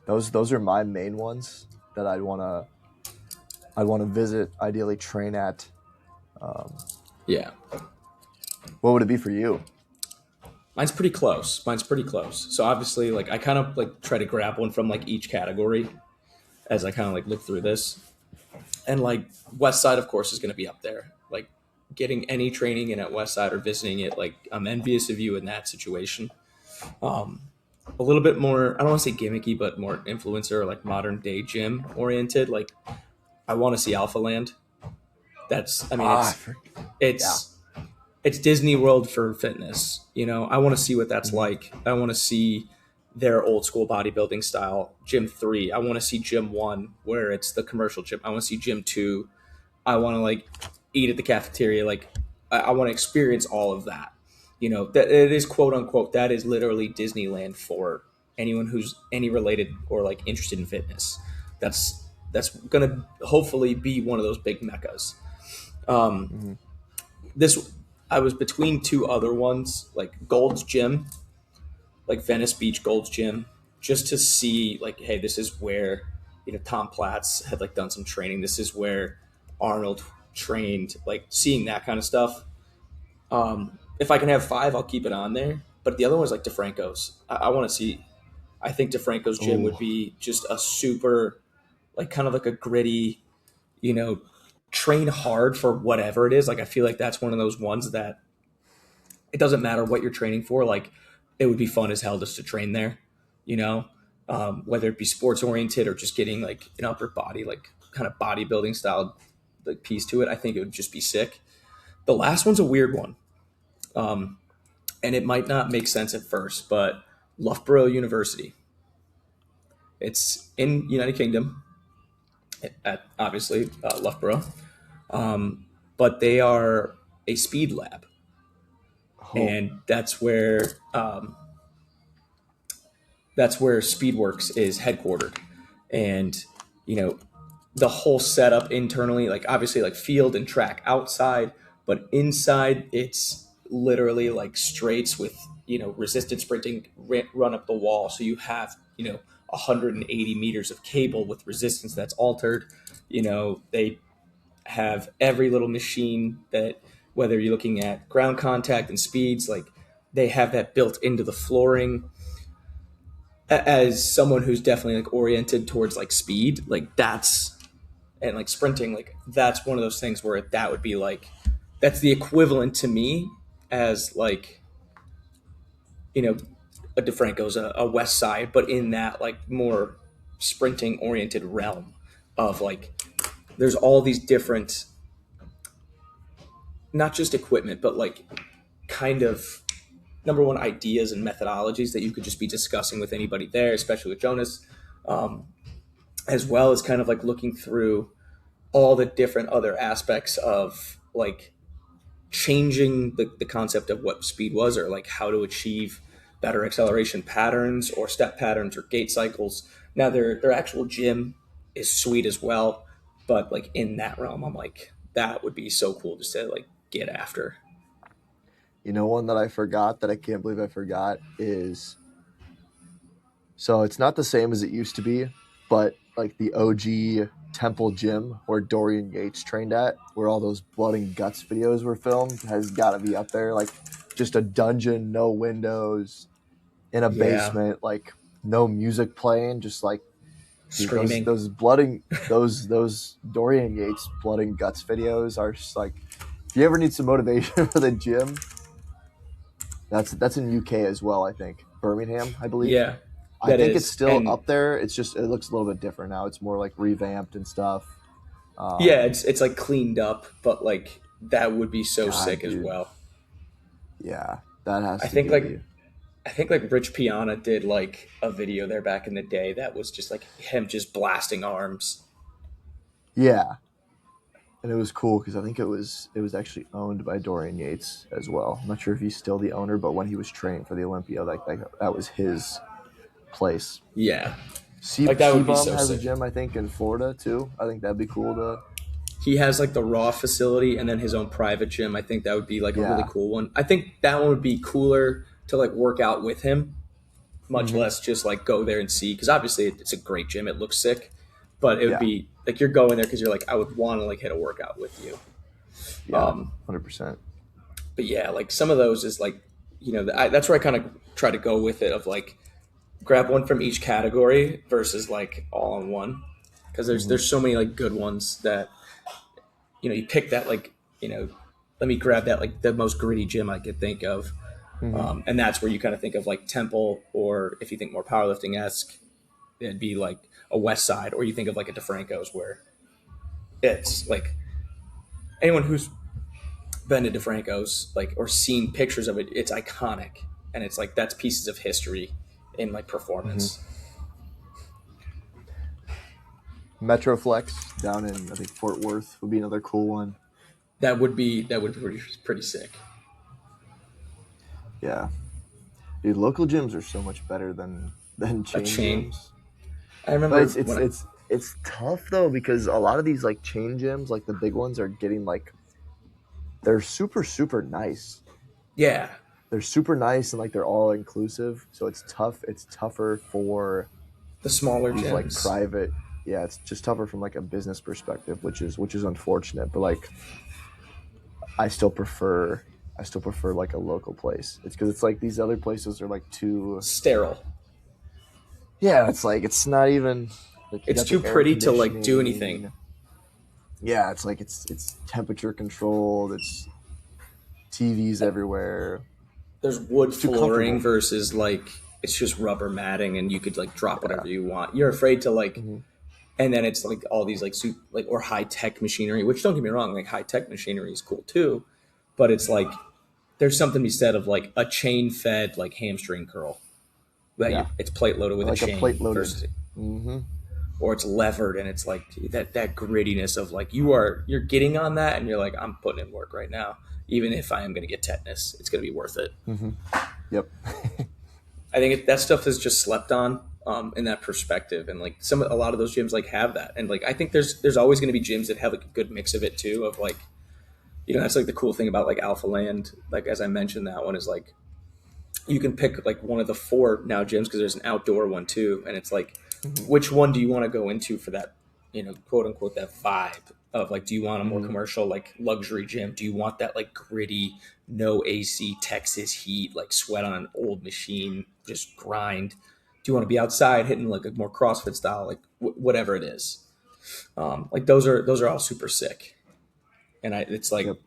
S1: Those are my main ones that I'd want to visit, ideally train at. Um,
S2: Yeah,
S1: what would it be for you?
S2: mine's pretty close. So obviously, like I kind of like try to grab one from like each category as I kind of like look through this. And like West Side, of course, is going to be up there. Like getting any training in at West Side or visiting it, like I'm envious of you in that situation. Um, a little bit more, I don't want to say gimmicky, but more influencer, like modern day gym oriented. Like I want to see Alpha Land. That's, I mean,
S1: Ah, yeah.
S2: it's, it's Disney World for fitness. I want to see what that's
S1: Mhm.
S2: like. I want to see their old school bodybuilding style. Gym 3. I want to see Gym 1 where it's the commercial gym. I want to see Gym 2. I want to like eat at the cafeteria. Like I want to experience all of that. That it is quote unquote that is literally Disneyland for anyone who's any related or like interested in fitness. That's gonna hopefully be one of those big meccas. Um,
S1: Mhm.
S2: this I was between two other ones like Gold's Gym, like Venice Beach Gold's Gym, just to see like, hey, this is where Tom Platz had like done some training. This is where Arnold trained. Like seeing that kind of stuff. If I can have 5, I'll keep it on there. But the other one is like DeFranco's. I want to see. I think DeFranco's gym would
S1: Oh,
S2: be just a super, like kind of like a gritty, you know, train hard for whatever it is. Like I feel like that's one of those ones that it doesn't matter what you're training for. Like it would be fun as hell just to train there, you know, whether it be sports oriented or just getting like an upper body, like kind of bodybuilding style like piece to it. I think it would just be sick. The last one's a weird one. Um, and it might not make sense at first, but Loughborough University. It's in United Kingdom, at obviously Loughborough, um, but they are a speed lab,
S1: oh,
S2: and that's where Speedworks is headquartered, and you know the whole setup internally, like obviously like field and track outside, but inside it's literally like straights with resisted sprinting, run up the wall. So you have 180 meters of cable with resistance that's altered. They have every little machine that, whether you're looking at ground contact and speeds, like they have that built into the flooring. As someone who's definitely like oriented towards like speed, like that's, and like sprinting, like that's one of those things where that would be like, that's the equivalent to me as like, a DeFranco's, a Westside, but in that like more sprinting oriented realm of like, there's all these different, not just equipment, but like kind of number one ideas and methodologies that you could just be discussing with anybody there, especially with Jonas, um, as well as kind of like looking through all the different other aspects of like changing the concept of what speed was, or like how to achieve better acceleration patterns or step patterns or gait cycles. Now their actual gym is sweet as well, but like in that realm, I'm like, that would be so cool just to like get after.
S1: One that I forgot that I can't believe I forgot is, so it's not the same as it used to be, but like the OG Temple Gym where Dorian Yates trained at, where all those blood and guts videos were filmed, has got to be up there. Like just a dungeon, no windows, in a
S2: Yeah,
S1: basement, like no music playing, just like dude,
S2: screaming.
S1: those blood and those Dorian Yates blood and guts videos are just like, if you ever need some motivation for the gym, that's in UK as well. I think Birmingham, I believe.
S2: Yeah,
S1: I
S2: that
S1: think it's
S2: is.
S1: still
S2: And
S1: up there. It's just, it looks a little bit different now. It's more like revamped and stuff.
S2: yeah,
S1: Um,
S2: it's like cleaned up, but like that would be so
S1: God,
S2: sick as
S1: dude,
S2: well.
S1: yeah, that has
S2: I
S1: to
S2: think
S1: be.
S2: like I think like Rich Piana did like a video there back in the day that was just like him just blasting arms.
S1: Yeah, and it was cool because I think it was actually owned by Dorian Yates as well. I'm not sure if he's still the owner, but when he was training for the Olympia, that was his place.
S2: Yeah,
S1: C
S2: like that would be
S1: Bum
S2: so
S1: has a
S2: sick.
S1: gym, I think, in Florida too. I think that'd be cool to.
S2: He has like the raw facility and then his own private gym. I think that would be like a really
S1: Yeah.
S2: cool one. I think that one would be cooler to like work out with him, much
S1: Hmm.
S2: less just like go there and see. Because obviously it's a great gym. It looks sick, but it would
S1: Yeah.
S2: be like you're going there because you're like, I would want to like hit a workout with you.
S1: Yeah.
S2: Um,
S1: 100%.
S2: but yeah, like some of those is like, that's where I kind of try to go with it of like grab one from each category versus like all in one. Because
S1: Hmm.
S2: there's so many like good ones that you pick that like let me grab that like the most gritty gym I could think of,
S1: Hmm.
S2: and that's where you kind of think of like Temple, or if you think more powerlifting esque, it'd be like a West Side, or you think of like a DeFranco's where it's like anyone who's been to DeFranco's like or seen pictures of it, it's iconic, and it's like that's pieces of history in like
S1: Hmm.
S2: performance.
S1: Metroflex down in, I think, Fort Worth would be another cool one.
S2: That would be pretty sick.
S1: Yeah. Dude, local gyms are so much better than
S2: A
S1: chain
S2: chain.
S1: gyms.
S2: I
S1: But
S2: remember
S1: it's it's
S2: when
S1: it's it's tough though because a lot of these like chain gyms, like the big ones, are getting like, they're super nice.
S2: yeah,
S1: They're super nice and like they're all inclusive. So it's tough. It's tougher for
S2: the smaller
S1: these like
S2: gyms.
S1: private. Yeah, it's just tougher from like a business perspective, which is unfortunate. But like I still prefer I still prefer like a local place. It's because it's like these other places are like too.
S2: Sterile.
S1: Yeah, it's like it's not even like, you
S2: It's
S1: got
S2: too
S1: the air
S2: pretty to like do anything.
S1: conditioning. Yeah, it's like it's temperature controlled. It's TVs everywhere.
S2: There's wood
S1: It's too
S2: flooring
S1: comfortable.
S2: versus like it's just rubber matting and you could like drop
S1: Yeah.
S2: whatever you want. You're afraid to like,
S1: Hmm.
S2: and then it's like all these like like or high tech machinery, which don't get me wrong, like high tech machinery is cool too, but it's like there's something to be said of like a chain fed like hamstring curl that
S1: Yeah,
S2: it's plate loaded with a
S1: like a
S2: chain
S1: plate loaded.
S2: versus,
S1: Hmm.
S2: or it's levered and it's like that grittiness of like you're getting on that and you're like, I'm putting in work right now, even if I am going to get tetanus, it's going to be worth it.
S1: Hmm. Yep.
S2: I think that stuff is just slept on, in that perspective, and like a lot of those gyms like have that, and like I think there's always going to be gyms that have like a good mix of it too. Of like, that's like the cool thing about like Alpha Land. Like as I mentioned, that one is like you can pick like one of the four now gyms because there's an outdoor one too, and it's like,
S1: Hmm.
S2: which one do you want to go into for that, quote unquote, that vibe of like, do you want a more
S1: Hmm.
S2: commercial like luxury gym? Do you want that like gritty, no AC, Texas heat, like sweat on an old machine, just grind? Do you want to be outside hitting like a more CrossFit style, like whatever it is? Like those are all super sick, and it's like
S1: Yep.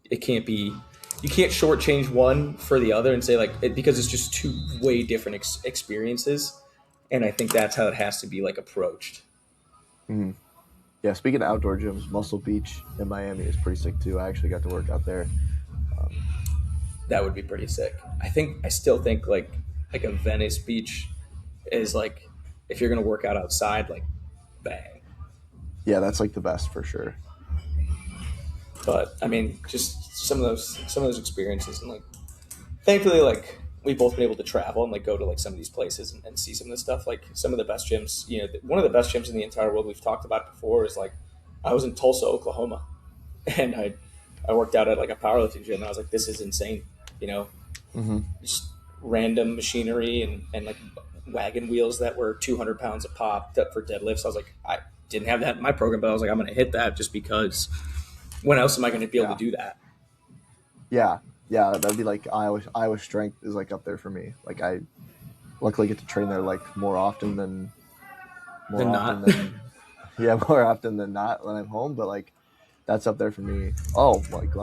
S2: it can't be, you can't shortchange one for the other and say like because it's just two way different experiences, and I think that's how it has to be like approached.
S1: Hmm. Yeah. Speaking of outdoor gyms, Muscle Beach in Miami is pretty sick too. I actually got to work out there. Um,
S2: That would be pretty sick. I still think like a Venice beach is like, if you're gonna work out outside, like bang.
S1: yeah, that's like the best for sure.
S2: But I mean, just some of those experiences, and like thankfully, like we've both been able to travel and like go to like some of these places and see some of this stuff. Like some of the best gyms, one of the best gyms in the entire world we've talked about before is like, I was in Tulsa, Oklahoma, and I worked out at like a powerlifting gym, and I was like, this is insane, you know,
S1: Hmm.
S2: just random machinery and like wagon wheels that were 200 pounds a pop for deadlifts. I was like, I didn't have that in my program, but I was like, I'm going to hit that just because. When else am I going to be able
S1: Yeah.
S2: to do that?
S1: Yeah. Yeah. That'd be like Iowa strength is like up there for me. Like I luckily get to train there like more
S2: Than
S1: often
S2: not.
S1: than yeah, more often than not when I'm home. But like that's up there for me. Oh, like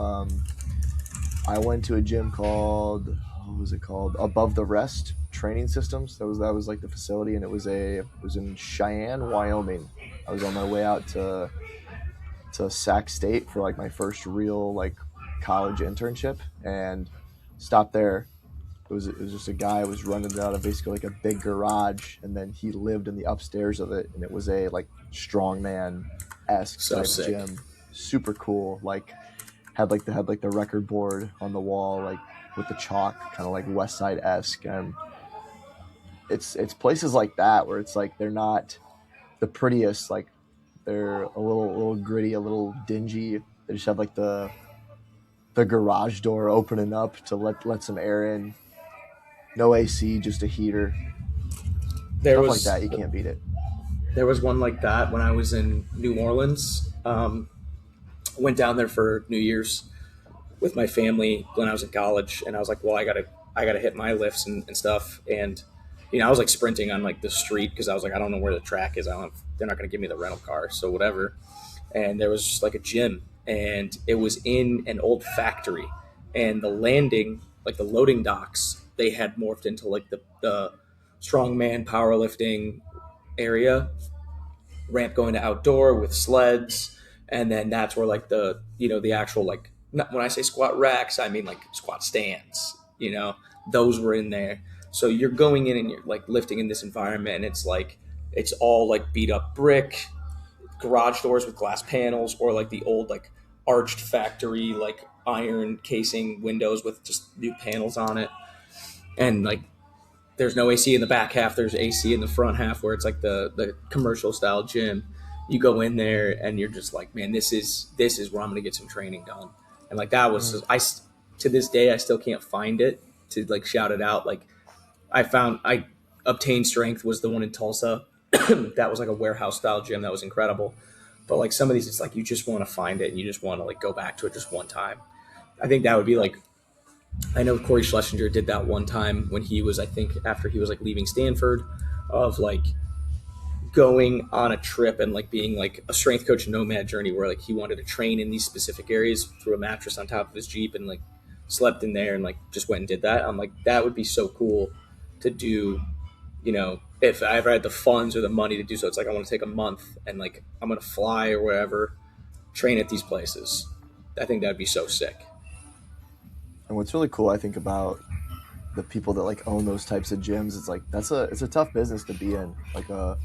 S1: I went to a gym called what was it called? Above the Rest Training Systems. That was like the facility, and it was in Cheyenne, Wyoming. I was on my way out to Sac State for like my first real like college internship, and stopped there. It was just a guy who was running it out of basically like a big garage, and then he lived in the upstairs of it, and it was a like strongman esque
S2: So
S1: type
S2: sick.
S1: gym. Super cool. Like had like the record board on the wall, like with the chalk, kind of like Westside esque. And it's places like that where it's like they're not the prettiest. Like they're a little gritty, a little dingy. They just have like the garage door opening up to let some air in. No AC, just a heater.
S2: There
S1: Stuff like
S2: was
S1: that, you can't beat it.
S2: there was one like that when I was in New Orleans. Went down there for New Year's with my family when I was in college, and I was like, well, I gotta hit my lifts and stuff, and I was like sprinting on like the street because I was like, I don't know where the track is. I don't. They're not gonna give me the rental car, so whatever. And there was just like a gym, and it was in an old factory, and the landing, like the loading docks, they had morphed into like the strongman powerlifting area, ramp going to outdoor with sleds, and then that's where like the actual like, not, when I say squat racks, I mean like squat stands. Those were in there. So you're going in and you're like lifting in this environment, and it's like it's all like beat up brick, garage doors with glass panels, or like the old like arched factory like iron casing windows with just new panels on it, and like there's no AC in the back half. There's AC in the front half where it's like the commercial style gym. You go in there and you're just like, man, this is where I'm gonna get some training done. And like that was
S1: Mm.
S2: to this day I still can't find it to like shout it out. Like I obtained strength was the one in Tulsa. That was like a warehouse style gym that was incredible. But like some of these, it's like you just want to find it and you just want to like go back to it just one time. I think that would be
S1: Yep.
S2: like, I know Corey Schlesinger did that one time when he was, I think, after he was like leaving Stanford, of like going on a trip and like being like a strength coach nomad journey where like he wanted to train in these specific areas through a mattress on top of his Jeep and like slept in there and like just went and did that. I'm like, that would be so cool to do, if I ever had the funds or the money to do so. It's like I want to take a month and like I'm gonna fly or wherever, train at these places. I think that'd be so sick.
S1: And what's really cool, I think, about the people that like own those types of gyms, it's like it's a tough business to be in. Like a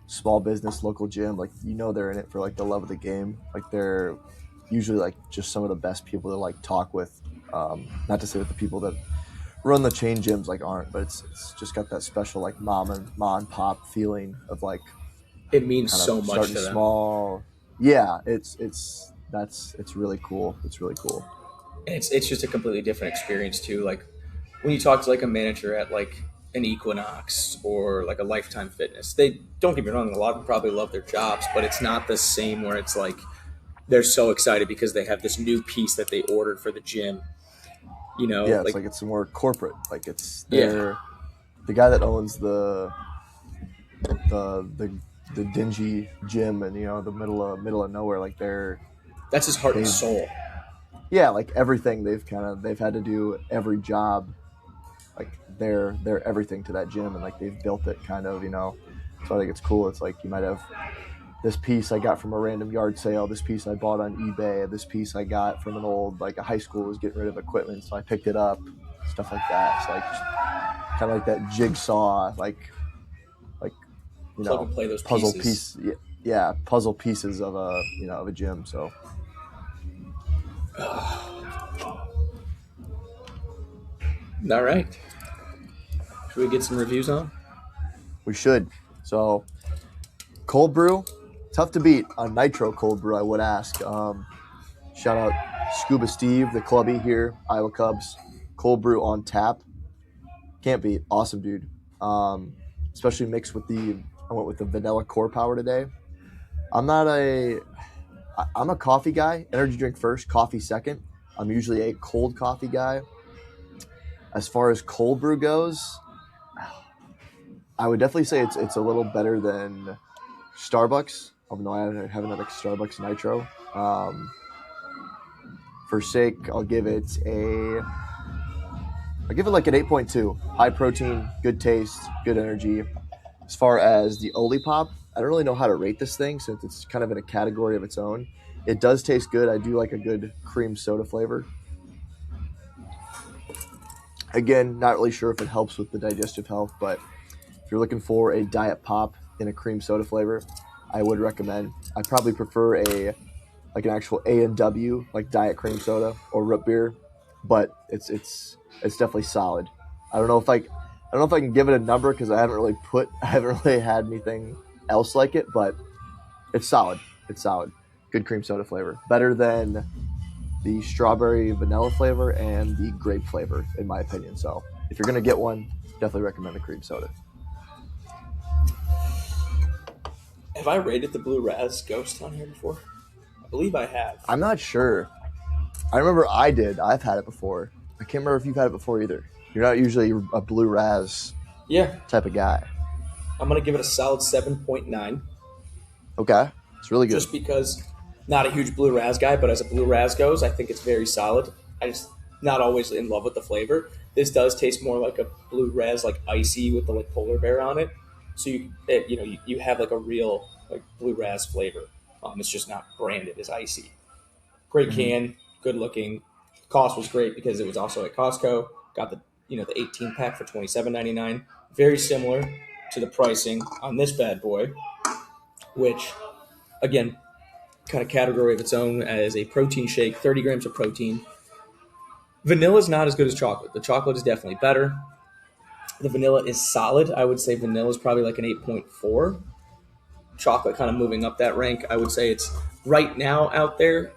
S1: small business local gym, like they're in it for like the love of the game. Like they're usually like just some of the best people to like talk with. Not to say that the people that run the chain gyms like aren't, but it's just got that special like mom and pop feeling of like
S2: It means
S1: kind of
S2: so much
S1: starting
S2: to them.
S1: small. Yeah, it's really cool. It's really cool.
S2: And it's just a completely different experience too. Like when you talk to like a manager at like an Equinox or like a Lifetime Fitness, they don't get me wrong, a lot of them probably love their jobs, but it's not the same where it's like they're so excited because they have this new piece that they ordered for the gym. You know,
S1: Yeah, it's
S2: like
S1: like it's more corporate. Like it's
S2: yeah,
S1: the guy that owns the the dingy gym and the middle of nowhere. Like
S2: that's his heart and
S1: they've
S2: soul.
S1: yeah, like everything they've had to do every job. Like they're everything to that gym, and like they've built it kind of. So I think it's cool. It's like you might have this piece I got from a random yard sale, this piece I bought on eBay, this piece I got from an old, like a high school was getting rid of equipment, so I picked it up, stuff like that. It's like kind of like that jigsaw, like
S2: Plug and play those
S1: puzzle
S2: pieces.
S1: piece, yeah, puzzle pieces of a gym. So
S2: All right. Should we get some reviews on?
S1: we should. So cold brew, tough to beat on nitro cold brew. I would ask. Shout out Scuba Steve, the clubby here, Iowa Cubs. Cold brew on tap. Can't beat. Awesome, dude. Especially mixed with I went with the vanilla core power today. I'm a coffee guy. Energy drink first, coffee second. I'm usually a cold coffee guy. As far as cold brew goes, I would definitely say it's a little better than Starbucks, even though I haven't had like Starbucks Nitro. For sake, I'll give it like an 8.2. High protein, good taste, good energy. As far as the Olipop, I don't really know how to rate this thing since it's kind of in a category of its own. It does taste good. I do like a good cream soda flavor. Again, not really sure if it helps with the digestive health, but if you're looking for a diet pop in a cream soda flavor, I would recommend. I probably prefer an actual A&W like diet cream soda or root beer, but it's definitely solid. I don't know if I can give it a number because I haven't really had anything else like it, but it's solid. It's solid. Good cream soda flavor. Better than the strawberry vanilla flavor and the grape flavor, in my opinion. So if you're going to get one, definitely recommend the cream soda.
S2: Have I rated the Blue Raz Ghost on here before? I believe I have.
S1: I'm not sure. I remember I did. I've had it before. I can't remember if you've had it before either. You're not usually a Blue Raz type of guy.
S2: I'm going to give it a solid 7.9.
S1: Okay. It's really good.
S2: Just because not a huge Blue Raz guy, but as a Blue Raz goes, I think it's very solid. I just not always in love with the flavor. This does taste more like a Blue Raz, like icy with the like polar bear on it. So you have like a real like Blue Raz flavor. It's just not branded as icy. Great can, good looking. Cost was great because it was also at Costco. Got the 18 pack for $27.99. Very similar to the pricing on this bad boy, which again, kind of category of its own as a protein shake, 30 grams of protein. Vanilla is not as good as chocolate. The chocolate is definitely better. The vanilla is solid. I would say vanilla is probably like an 8.4. Chocolate kind of moving up that rank. I would say it's right now out there.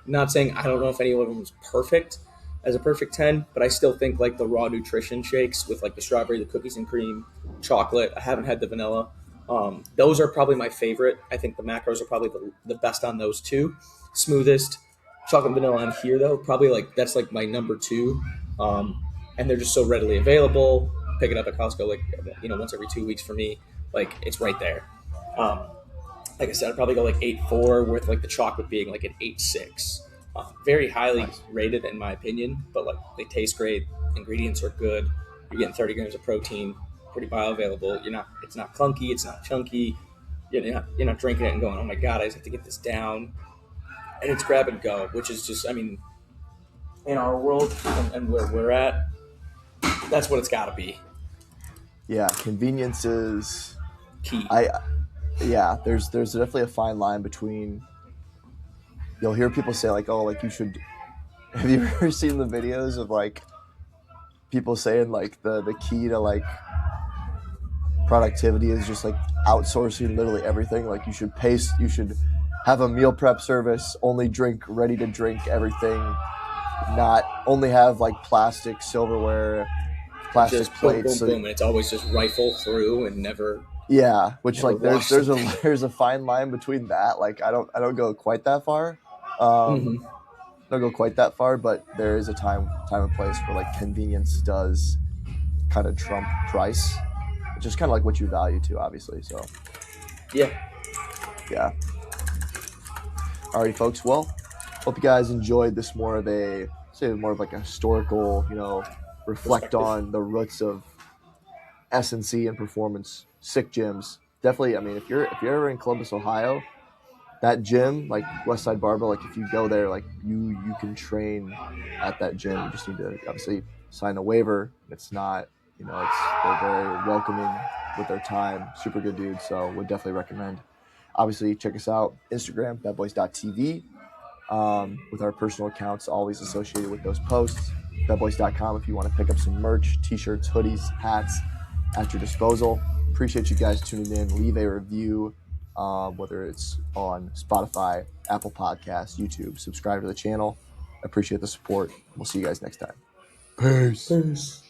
S2: Not saying I don't know if any of them is perfect as a perfect 10, but I still think like the raw nutrition shakes with like the strawberry, the cookies and cream, chocolate. I haven't had the vanilla. Those are probably my favorite. I think the macros are probably the best on those two. Smoothest. Chocolate and vanilla on here though, probably like that's like my number 2. And they're just so readily available. Pick it up at Costco like once every 2 weeks for me. Like it's right there. Like I said, I'd probably go like 8.4 with like the chocolate being like an 8.6. Very highly rated in my opinion, but like they taste great. Ingredients are good. You're getting 30 grams of protein, pretty bioavailable. It's not clunky. It's not chunky. You're not drinking it and going, oh my God, I just have to get this down. And it's grab and go, which is just, in our world and where we're at, that's what it's got to be.
S1: Yeah, convenience is
S2: key.
S1: There's definitely a fine line between. You'll hear people say like, "Oh, like you should." Have you ever seen the videos of like people saying like the key to like productivity is just like outsourcing literally everything? Like you should have a meal prep service, only drink ready to drink everything, not only have like plastic silverware, plastic
S2: just
S1: plates.
S2: boom, boom, and it's always just rifle through and never.
S1: Yeah, which
S2: Never
S1: like there's
S2: wash
S1: there's a fine line between that. Like I don't go quite that far. Um,
S2: Mm-hmm.
S1: don't go quite that far, but there is a time and place where like convenience does kind of trump price, which is kind of like what you value too, obviously. So
S2: Yeah.
S1: yeah. Alrighty, folks. Well, hope you guys enjoyed this more of a like a historical, reflect
S2: Perspective.
S1: on the roots of S&C and performance. Sick gyms. Definitely. I mean, if you're ever in Columbus, Ohio, that gym, like Westside Barbell, like if you go there, like you can train at that gym. You just need to obviously sign a waiver. It's not, they're very welcoming with their time. Super good dudes. So would definitely recommend. Obviously, check us out Instagram, badboys.tv, with our personal accounts always associated with those posts. Badboys.com if you want to pick up some merch, t-shirts, hoodies, hats at your disposal. Appreciate you guys tuning in. Leave a review, whether it's on Spotify, Apple Podcasts, YouTube. Subscribe to the channel. Appreciate the support. We'll see you guys next time. Peace.
S2: Peace.